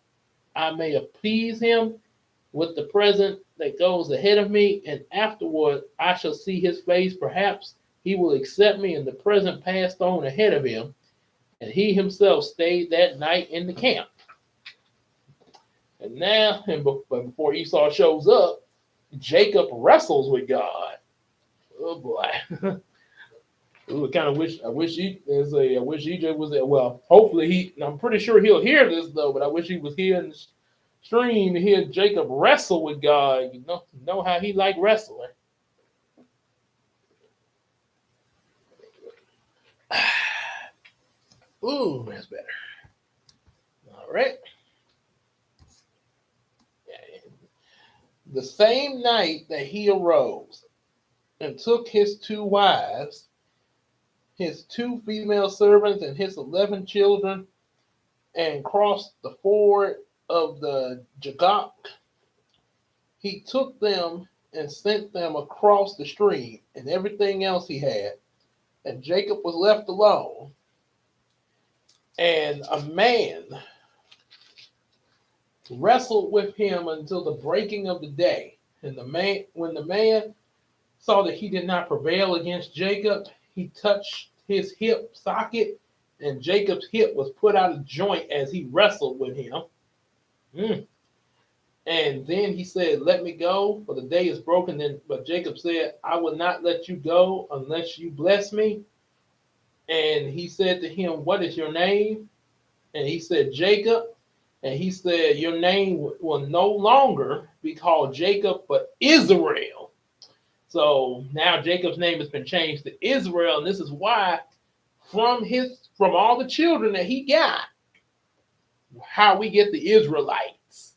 I may appease him with the present that goes ahead of me, and afterward I shall see his face. Perhaps he will accept me. And the present passed on ahead of him, and he himself stayed that night in the camp. And now, before Esau shows up, Jacob wrestles with God. Oh boy. Ooh, I wish EJ was there. Well, hopefully I'm pretty sure he'll hear this though, but I wish he was here in the stream to hear Jacob wrestle with God. You know how he liked wrestling. Ooh, that's better. All right. The same night that he arose and took his 2 wives, his 2 female servants, and his 11 children, and crossed the ford of the Jabbok, he took them and sent them across the stream and everything else he had. And Jacob was left alone. And a man wrestled with him until the breaking of the day. And when the man saw that he did not prevail against Jacob, he touched his hip socket, and Jacob's hip was put out of joint as he wrestled with him. And then he said, let me go, for the day is broken. But Jacob said, I will not let you go unless you bless me. And he said to him, what is your name? And he said, Jacob. And he said, your name will no longer be called Jacob, but Israel. So now Jacob's name has been changed to Israel. And this is why from all the children that he got, how we get the Israelites.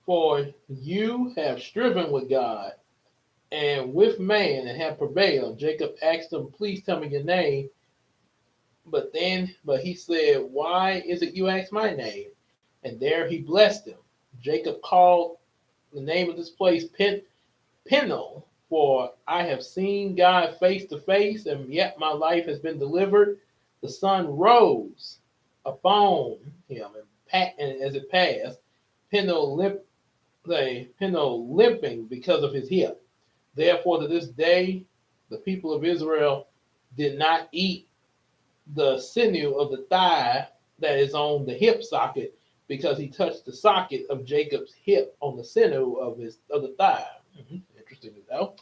For you have striven with God and with man and have prevailed. Jacob asked him, please tell me your name. But he said, why is it you ask my name? And there he blessed him. Jacob called the name of this place Peniel, for I have seen God face to face, and yet my life has been delivered. The sun rose upon him, and as it passed, Peniel limping because of his hip. Therefore, to this day, the people of Israel did not eat the sinew of the thigh that is on the hip socket, because he touched the socket of Jacob's hip on the sinew of the thigh. Interesting to know.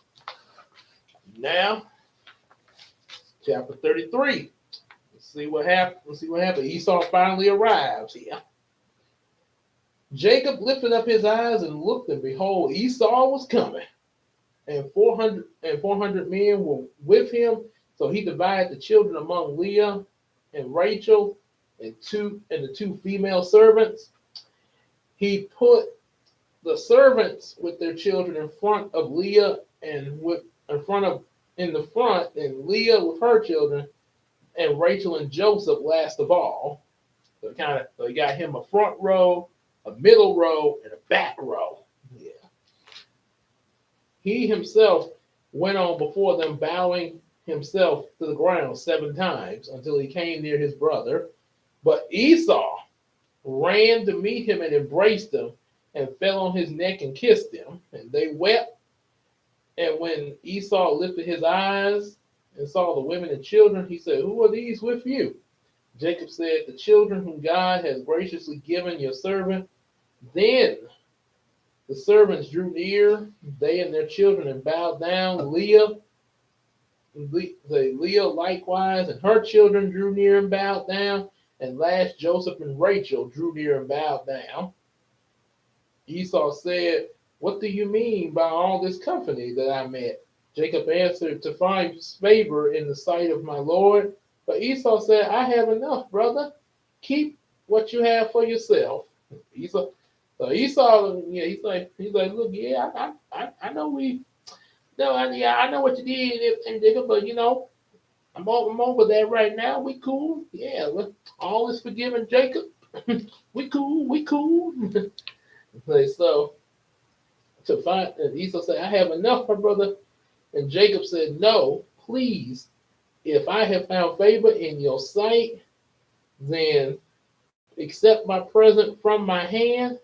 Now, chapter 33. Let's see what happened. Esau finally arrives here. Jacob lifted up his eyes and looked, and behold, Esau was coming, and 400 men were with him. So he divided the children among Leah and Rachel and the two female servants. He put the servants with their children in front of Leah, and in the front, and Leah with her children, and Rachel and Joseph last of all. So he got him a front row, a middle row, and a back row. Yeah. He himself went on before them, bowing himself to the ground 7 times until he came near his brother. But Esau ran to meet him and embraced him and fell on his neck and kissed him, and they wept. And when Esau lifted his eyes and saw the women and children, he said, "Who are these with you?" Jacob said, "The children whom God has graciously given your servant." Then the servants drew near, they and their children, and bowed down. Leah likewise and her children drew near and bowed down. And last, Joseph and Rachel drew near and bowed down. Esau said, "What do you mean by all this company that I met?" Jacob answered, "To find favor in the sight of my Lord." But Esau said, "I have enough, brother. Keep what you have for yourself." Esau, he's like, "Look, yeah, I know I know what you did, and Jacob, but I'm over that right now. We cool, yeah. All is forgiven, Jacob. we cool. So to find, and Esau said, "I have enough, my brother." And Jacob said, "No, please. If I have found favor in your sight, then accept my present from my hand,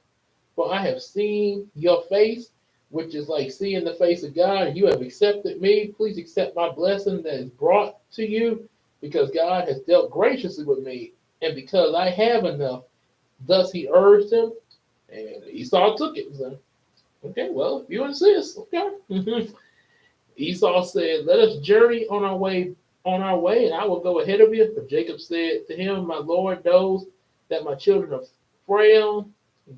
for I have seen your face," which is like seeing the face of God. "You have accepted me. Please accept my blessing that is brought to you, because God has dealt graciously with me, and because I have enough." Thus he urged him, and Esau took it. So, okay, well, if you insist, okay. Esau said, "Let us journey on our way, and I will go ahead of you." But Jacob said to him, "My Lord knows that my children are frail,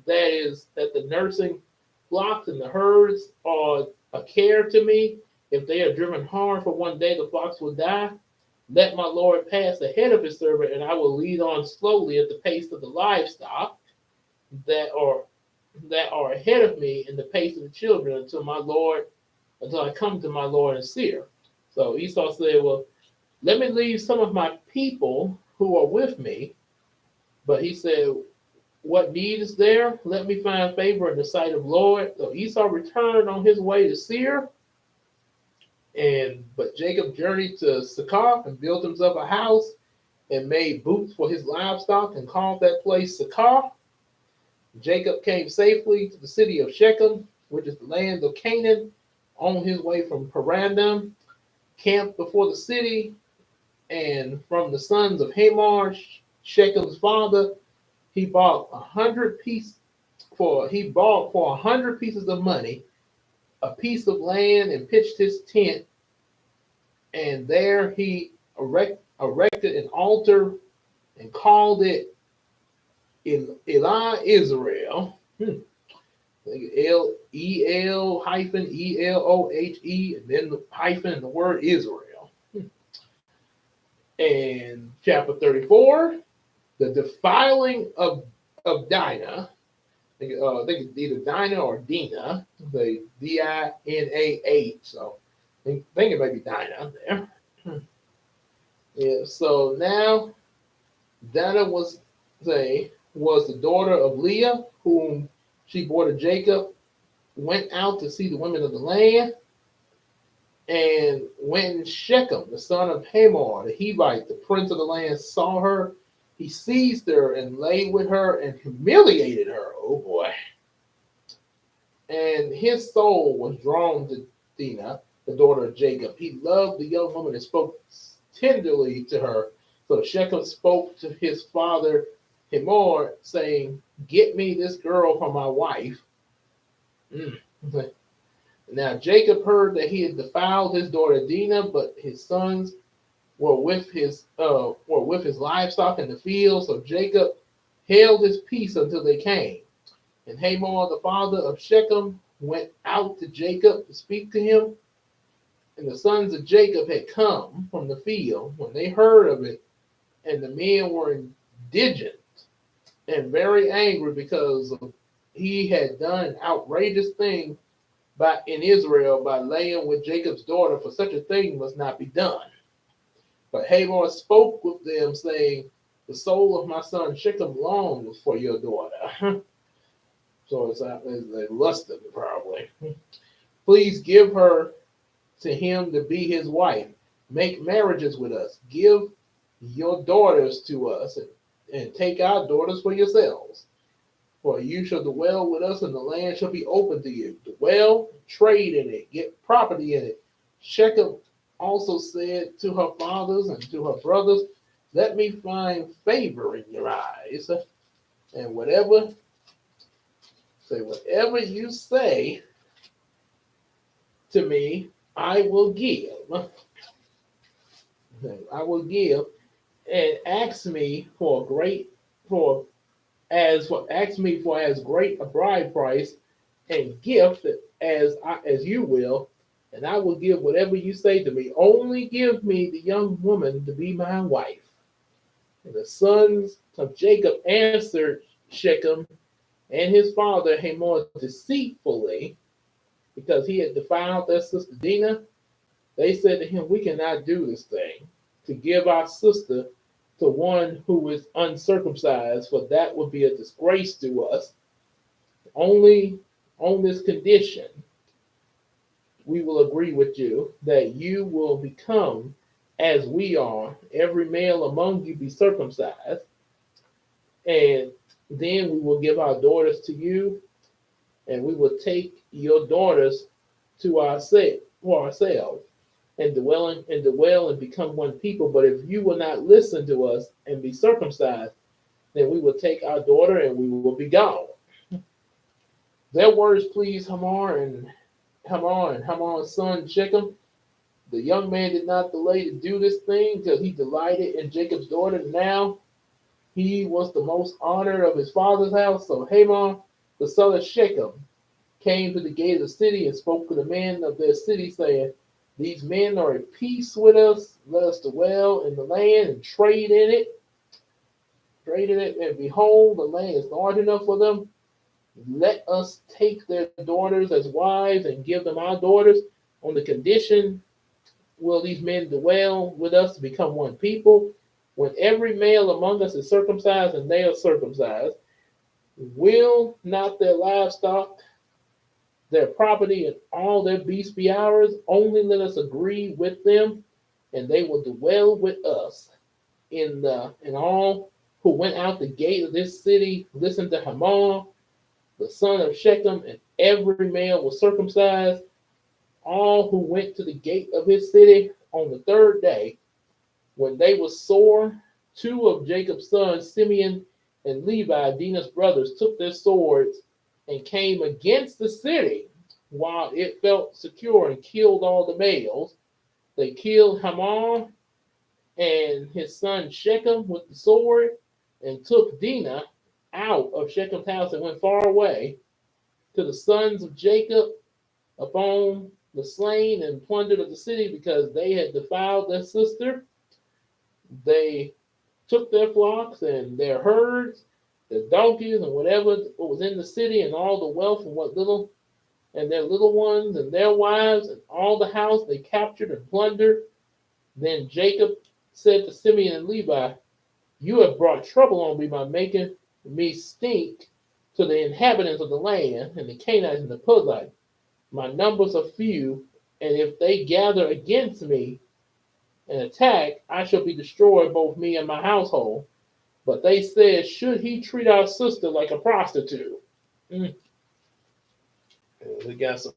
that is, that the nursing flocks and the herds are a care to me. If they are driven hard for one day, the flocks will die. Let my Lord pass ahead of his servant, and I will lead on slowly at the pace of the livestock that are ahead of me, and the pace of the children until I come to my Lord and Seir." So Esau said, "Well, let me leave some of my people who are with me." But he said, "What need is there? Let me find favor in the sight of the Lord." So Esau returned on his way to Seir, but Jacob journeyed to Succoth and built himself a house and made booths for his livestock and called that place Succoth. Jacob came safely to the city of Shechem, which is the land of Canaan, on his way from Parandim, camped before the city, and from the sons of Hamor, Shechem's father, he bought 100 pieces for 100 pieces of money, a piece of land, and pitched his tent. And there he erected an altar and called it Elah Israel. Elohe, and then the hyphen and the word Israel. And chapter 34, the defiling of Dinah. I think it's either Dinah or Dina, the Dinah. So I think it might be Dinah there. Yeah. So now Dinah was the daughter of Leah, whom she bore to Jacob. went out to see the women of the land. And when Shechem, the son of Hamor, the Hivite, the prince of the land, saw her, he seized her and lay with her and humiliated her. Oh boy. And his soul was drawn to Dinah, the daughter of Jacob. He loved the young woman and spoke tenderly to her. So Shechem spoke to his father Hamor, saying, "Get me this girl for my wife." Mm. Now Jacob heard that he had defiled his daughter Dinah, but his sons were with his livestock in the field. So Jacob held his peace until they came. And Hamor, the father of Shechem, went out to Jacob to speak to him. And the sons of Jacob had come from the field when they heard of it, and the men were indignant and very angry because he had done an outrageous thing in Israel by laying with Jacob's daughter, for such a thing must not be done. But Hamor spoke with them, saying, "The soul of my son Shechem longs for your daughter." So it's they lusted probably. "Please give her to him to be his wife. Make marriages with us. Give your daughters to us, and take our daughters for yourselves. For you shall dwell with us, and the land shall be open to you. Dwell, trade in it, get property in it." Shechem also said to her fathers and to her brothers, "Let me find favor in your eyes, and whatever you say to me, I will give. I will give, and ask me for as great a bride price and gift as you will, and I will give whatever you say to me. Only give me the young woman to be my wife." And the sons of Jacob answered Shechem and his father Hamor deceitfully, because he had defiled their sister Dinah. They said to him, "We cannot do this thing, to give our sister to one who is uncircumcised, for that would be a disgrace to us. Only on this condition we will agree with you, that you will become as we are, every male among you be circumcised, and then we will give our daughters to you, and we will take your daughters to ourselves, and dwell and become one people. But if you will not listen to us and be circumcised, then we will take our daughter and we will be gone." Their words pleased Hamor and Hamor's son Shechem. The young man did not delay to do this thing, because he delighted in Jacob's daughter. Now he was the most honored of his father's house. So Hamor, the son of Shechem, came to the gate of the city and spoke to the men of their city, saying, "These men are at peace with us. Let us dwell in the land and trade in it. And behold, the land is large enough for them. Let us take their daughters as wives and give them our daughters. On the condition will these men dwell with us to become one people. When every male among us is circumcised and they are circumcised, will not their livestock, their property, and all their beasts be ours? Only let us agree with them, and they will dwell with us." And all who went out the gate of this city listened to Hamor, the son of Shechem, and every male was circumcised. All who went to the gate of his city on the third day, when they were sore, two of Jacob's sons, Simeon and Levi, Dinah's brothers, took their swords and came against the city while it felt secure, and killed all the males. They killed Hamor and his son Shechem with the sword, and took Dinah out of Shechem's house and went far away to the sons of Jacob upon the slain and plundered of the city, because they had defiled their sister. They took their flocks and their herds, their donkeys, and whatever was in the city, and all the wealth and their little ones and their wives, and all the house they captured and plundered. Then Jacob said to Simeon and Levi, "You have brought trouble on me by making me stink to the inhabitants of the land, and the Canaanites and the Perizzites, my numbers are few, and if they gather against me and attack, I shall be destroyed, both me and my household. But they said, should he treat our sister like a prostitute? Mm. We got some.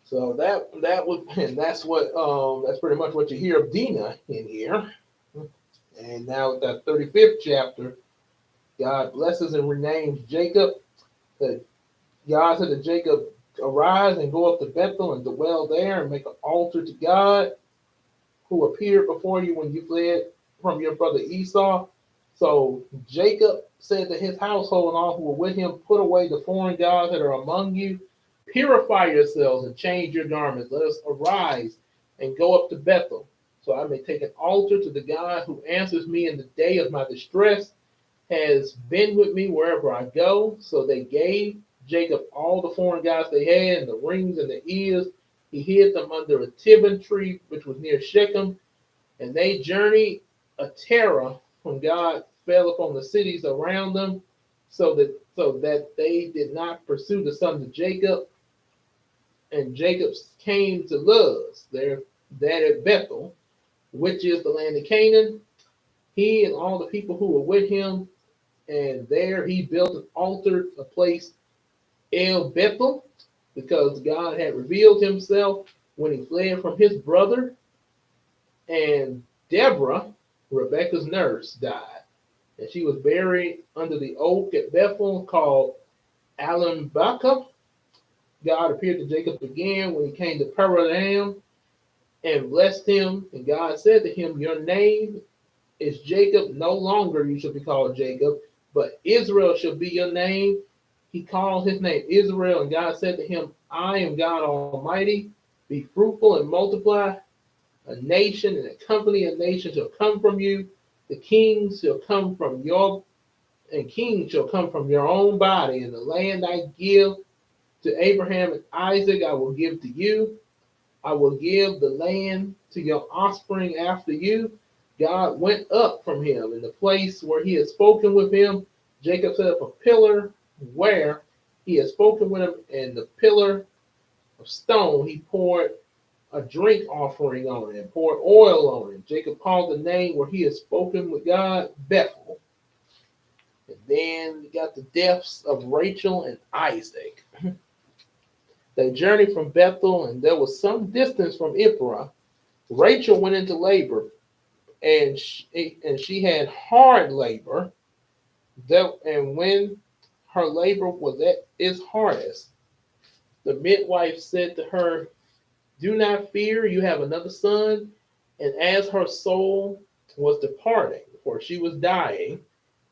So that was, and that's pretty much what you hear of Dinah in here. And now that 35th chapter, God blesses and renames Jacob. That God said to Jacob, arise and go up to Bethel and dwell there and make an altar to God, who appeared before you when you fled from your brother Esau. So Jacob said to his household and all who were with him, put away the foreign gods that are among you, purify yourselves and change your garments. Let us arise and go up to Bethel, so I may take an altar to the God who answers me in the day of my distress, has been with me wherever I go. So they gave Jacob all the foreign gods they had, and the rings and the ears. He hid them under a terebinth tree, which was near Shechem, and they journeyed. A terror from God fell upon the cities around them, so that they did not pursue the sons of Jacob. And Jacob came to Luz, there that at Bethel, which is the land of Canaan, he and all the people who were with him. And there he built an altar, a place El Bethel, because God had revealed himself when he fled from his brother. And Deborah, Rebekah's nurse, died, and she was buried under the oak at Bethel called Alumbaka. God appeared to Jacob again when he came to Paradam and blessed him. And God said to him, your name is Jacob. No longer you shall be called Jacob, but Israel shall be your name. He called his name Israel, and God said to him, I am God Almighty. Be fruitful and multiply. A nation and a company of nations shall come from you. The kings shall come from your own body, and the land I give to Abraham and Isaac I will give to you. I will give the land to your offspring after you. God went up from him in the place where he had spoken with him. Jacob set up a pillar where he had spoken with him, and the pillar of stone he poured a drink offering on it and poured oil on it. Jacob called the name where he had spoken with God Bethel. And then we got the deaths of Rachel and Isaac. They journeyed from Bethel, and there was some distance from Ipra. Rachel went into labor, and she had hard labor. And when her labor was at its hardest, the midwife said to her, do not fear, you have another son. And as her soul was departing, for she was dying,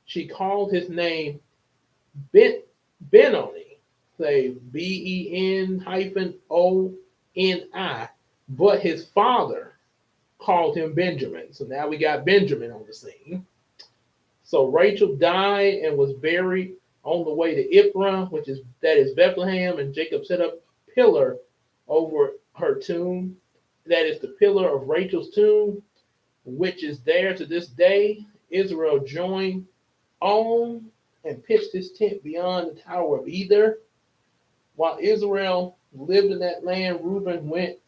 she called his name Benoni, say Beni-Oni, but his father called him Benjamin. So now we got Benjamin on the scene. So Rachel died and was buried on the way to Ipra, that is Bethlehem, and Jacob set up a pillar over her tomb. That is the pillar of Rachel's tomb, which is there to this day. Israel joined on and pitched his tent beyond the tower of Either. While Israel lived in that land, Reuben went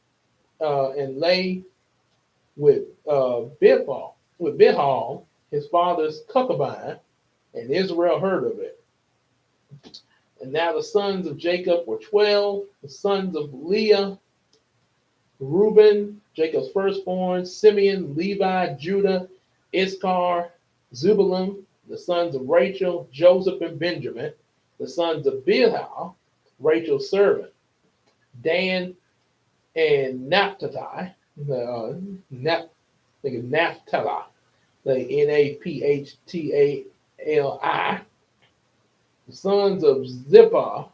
and lay with Bilhah, his father's concubine, and Israel heard of it. And now the sons of Jacob were 12, the sons of Leah, Reuben, Jacob's firstborn, Simeon, Levi, Judah, Issachar, Zebulun, the sons of Rachel, Joseph, and Benjamin, the sons of Bilhah, Rachel's servant, Dan and Naphtali, Naphtali, the Naphtali, the sons of Zippah,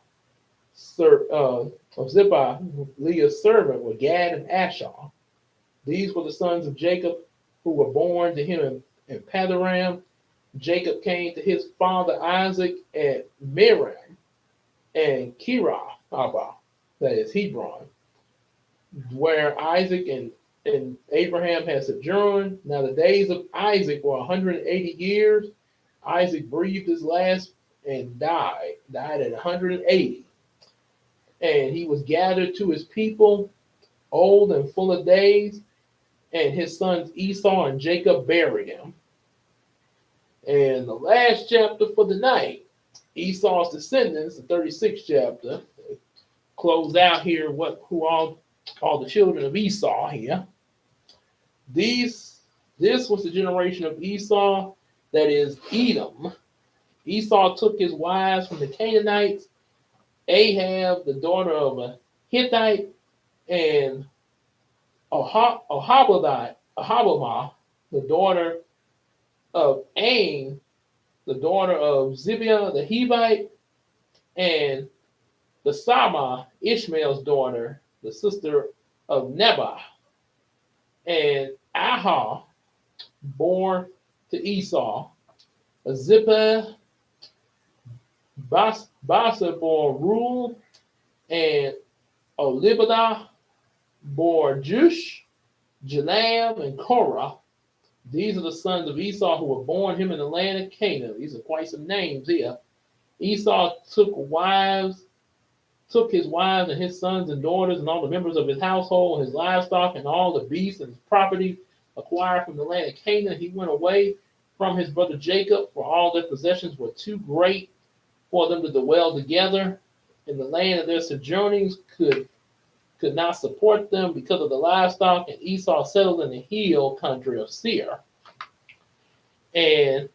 Leah's servant, were Gad and Asher. These were the sons of Jacob who were born to him in Padan. Jacob came to his father Isaac at Merom and Kiriath-arba, that is Hebron, where Isaac and Abraham had sojourned. Now the days of Isaac were 180 years. Isaac breathed his last and died at 180. And he was gathered to his people, old and full of days, and his sons Esau and Jacob buried him. And the last chapter for the night, Esau's descendants, the 36th chapter, close out here who all the children of Esau here. This was the generation of Esau, that is Edom. Esau took his wives from the Canaanites, Ahab, the daughter of a Hittite, and Ahabamah, the daughter of Ain, the daughter of Zibiah the Hivite, and the Sama, Ishmael's daughter, the sister of Nebaioth. And Aha bore to Esau, Zippah, Basa bore Rule, and Olibadah bore Jush, Jalam, and Korah. These are the sons of Esau who were born him in the land of Canaan. These are quite some names here. Esau took his wives and his sons and daughters and all the members of his household, his livestock, and all the beasts and his property acquired from the land of Canaan. He went away from his brother Jacob, for all their possessions were too great for them to dwell together. In the land of their sojournings could not support them because of the livestock, and Esau settled in the hill country of Seir. And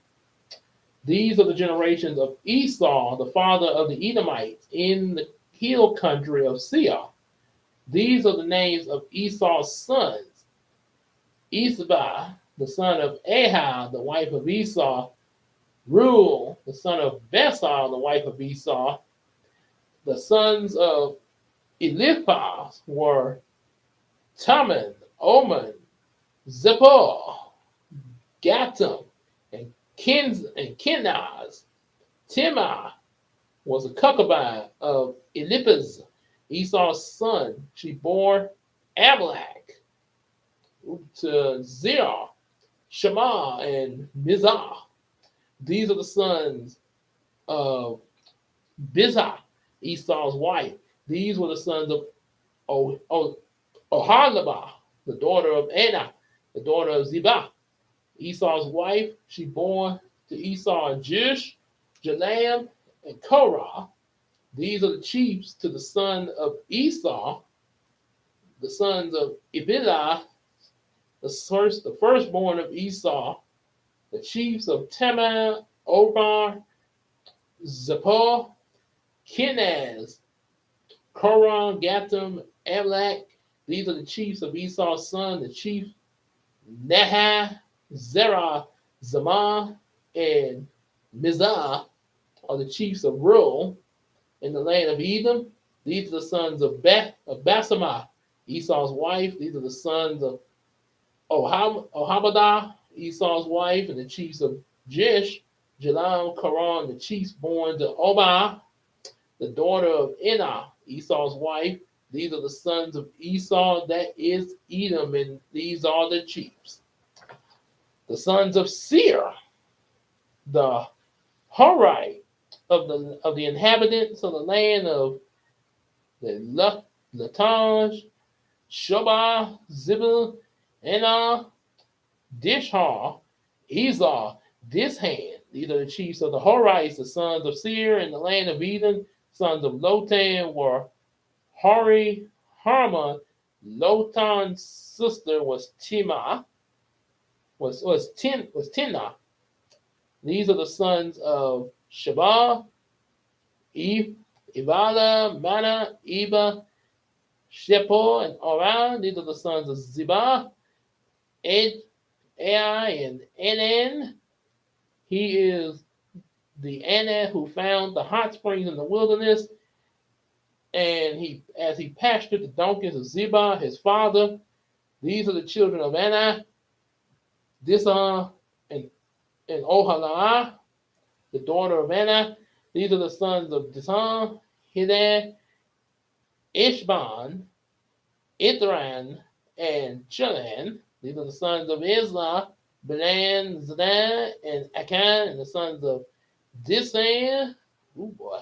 these are the generations of Esau, the father of the Edomites, in the hill country of Seir. These are the names of Esau's sons: Isbah, the son of Ahab, the wife of Esau; Reuel, the son of Besar, the wife of Esau. The sons of Eliphaz were Taman, Oman, Zippor, Gatam, and Kenaz. Timah was a concubine of Eliphaz, Esau's son. She bore Amalek to Zerah, Shema, and Mizah. These are the sons of Bizah, Esau's wife. These were the sons of Oholibah, the daughter of Anah, the daughter of Zebah, Esau's wife. She bore to Esau Jush, Jalam, and Korah. These are the chiefs to the son of Esau, the sons of Ibilah, the firstborn of Esau, the chiefs of Teman, Obar, Zippor, Kenaz, Korah, Gatam, Amalek. These are the chiefs of Esau's son, the chief Nahah, Zerah, Zamah, and Mizah are the chiefs of Reuel in the land of Edom. These are the sons of Basamah, Esau's wife. These are the sons of Ohabadah, Esau's wife, and the chiefs of Jish, Jalam, Korah, and the chiefs born to Obah, the daughter of Enah, Esau's wife. These are the sons of Esau, that is Edom, and these are the chiefs. The sons of Seir, the Horite of the inhabitants of the land of the Lataj, Shobah, Zibah, Anah, Dishar, Ezar, Dishan. These are the chiefs of the Horites, the sons of Seir in the land of Edom. Sons of Lotan were Hori, Harmon. Lotan's sister was Timah. Was Tinah. These are the sons of Shabah, Ivala, Mana, Eba, Shepor, and Oran. These are the sons of Zibah, Ai, and Enan. He is the Anan who found the hot springs in the wilderness, and as he pastured the donkeys of Zebah, his father. These are the children of Anan, Disah, and Ohalah, the daughter of Anan. These are the sons of Disah, Hidan, Ishban, Ithran, and Chulan. These are the sons of Islah, Benan, Zidon, and Akan, and the sons of Disan, Ooh boy.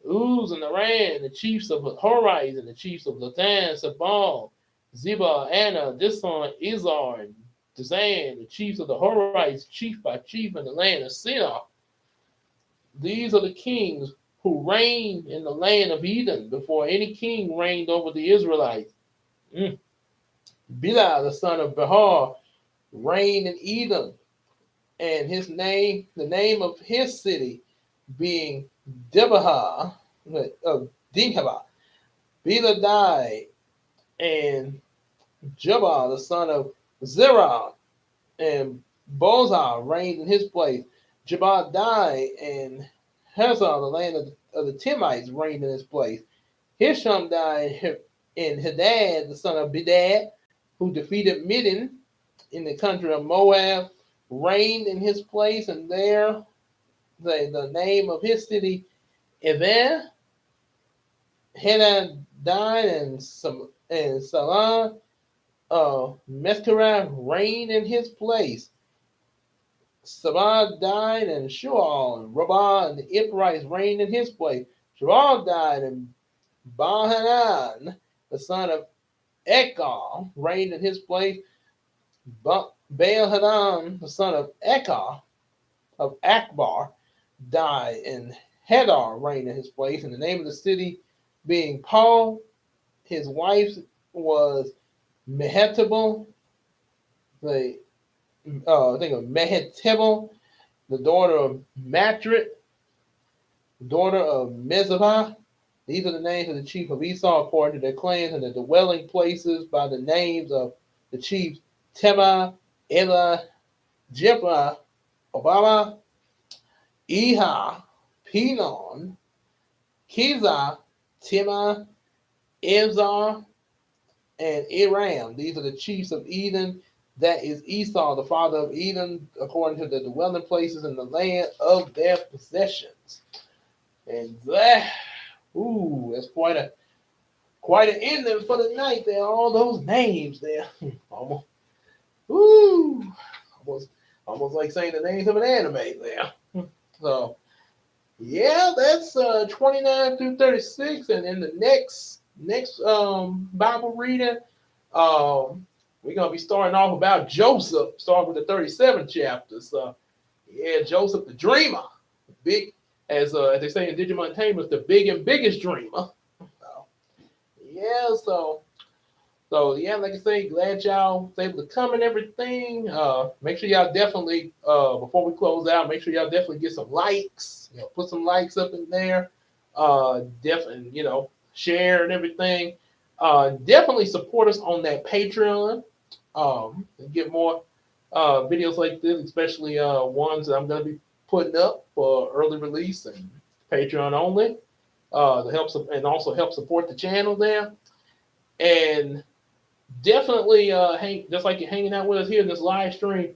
Uz and Aran, the chiefs of Horites, and the chiefs of Latan, Sabal, Ziba, Anna, Dison, Izar, and Dizan, the chiefs of the Horites, chief by chief in the land of Sinah. These are the kings who reigned in the land of Eden before any king reigned over the Israelites. Mm. Bilhah, the son of Behor, reigned in Eden, and the name of his city being Debahah, Dinhabah. Bela died, and Jabal, the son of Zerah, and Bozah reigned in his place. Jabal died, and Hazar, the land of the Temites, reigned in his place. Hisham died, and Hadad, the son of Bedad, who defeated Midian in the country of Moab, reigned in his place, and there the name of his city, Eber. Hadad died, and Salah, Meskara reigned in his place. Sabah died, and Shual, and Rabah, and the Iprites reigned in his place. Shual died, and Bahanan, the son of Ekal, reigned in his place. Baal-Hadam, the son of Ekal, of Akbar, died, and Hadar reigned in his place. And the name of the city being Paul, his wife was Mehetabel, the I think of Mehetabel, the daughter of Matrit, daughter of Mezabah. These are the names of the chief of Esau according to their clans, and the dwelling places by the names of the chiefs Tema, Elah, Jepra, Obama, Eha, Pinon, Kiza, Tema, Ezar, and Iram. These are the chiefs of Eden. That is Esau, the father of Edom, according to the dwelling places in the land of their possessions. And that's quite an ending for the night there. All those names there. almost, ooh, almost like saying the names of an anime there. So yeah, that's 29 through 36, and in the next Bible reading, we're gonna be starting off about Joseph, starting with the 37th chapter. So yeah, Joseph the dreamer, big as they say in Digimon Tamers, the big and biggest dreamer. So, yeah, so yeah, like I say, glad y'all was able to come and everything. Make sure y'all definitely before we close out, make sure y'all definitely get some likes. Put some likes up in there. Definitely, share and everything. Definitely support us on that Patreon. And get more videos like this, especially ones that I'm going to be putting up for early release and Patreon only. To help and also help support the channel there. And definitely just like you're hanging out with us here in this live stream,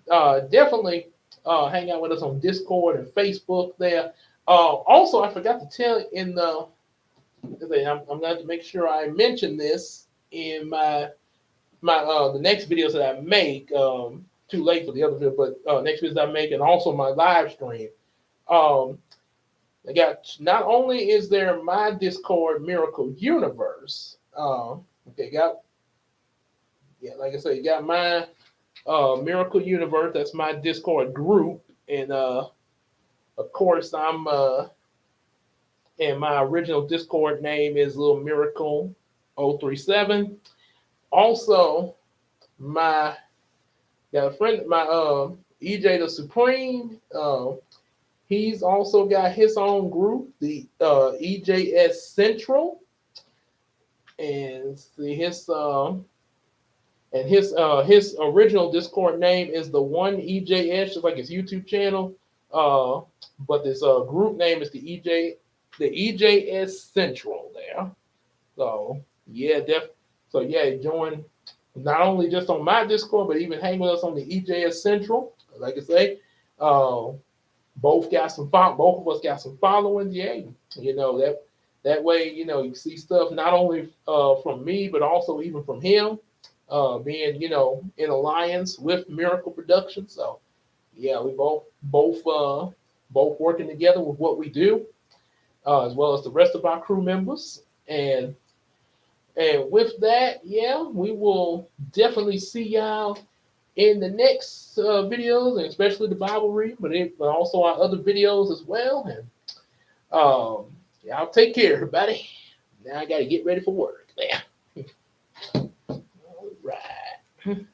definitely hang out with us on Discord and Facebook there. Also, I forgot to tell in the I'm going to make sure I mention this in my the next videos that I make. Too late for the other video, but next videos I make, and also my live stream. I got, not only is there my Discord Miracle Universe. Like I said, you got my Miracle Universe. That's my Discord group, and of course I'm and my original Discord name is Little Miracle 037. Also, got a friend, my EJ the Supreme. He's also got his own group, the EJS Central, and see his his original Discord name is the One EJS, just like his YouTube channel. But this group name is the EJS Central there. So yeah, join not only just on my Discord, but even hang with us on the EJS Central. Like I say, both of us got some followings. Yeah, that way, you see stuff not only from me, but also even from him, being in alliance with Miracle Productions. So yeah, we both both working together with what we do, as well as the rest of our crew members. And with that, yeah, we will definitely see y'all in the next videos, and especially the Bible read, but also our other videos as well. And y'all take care, everybody. Now I got to get ready for work. Yeah. All right.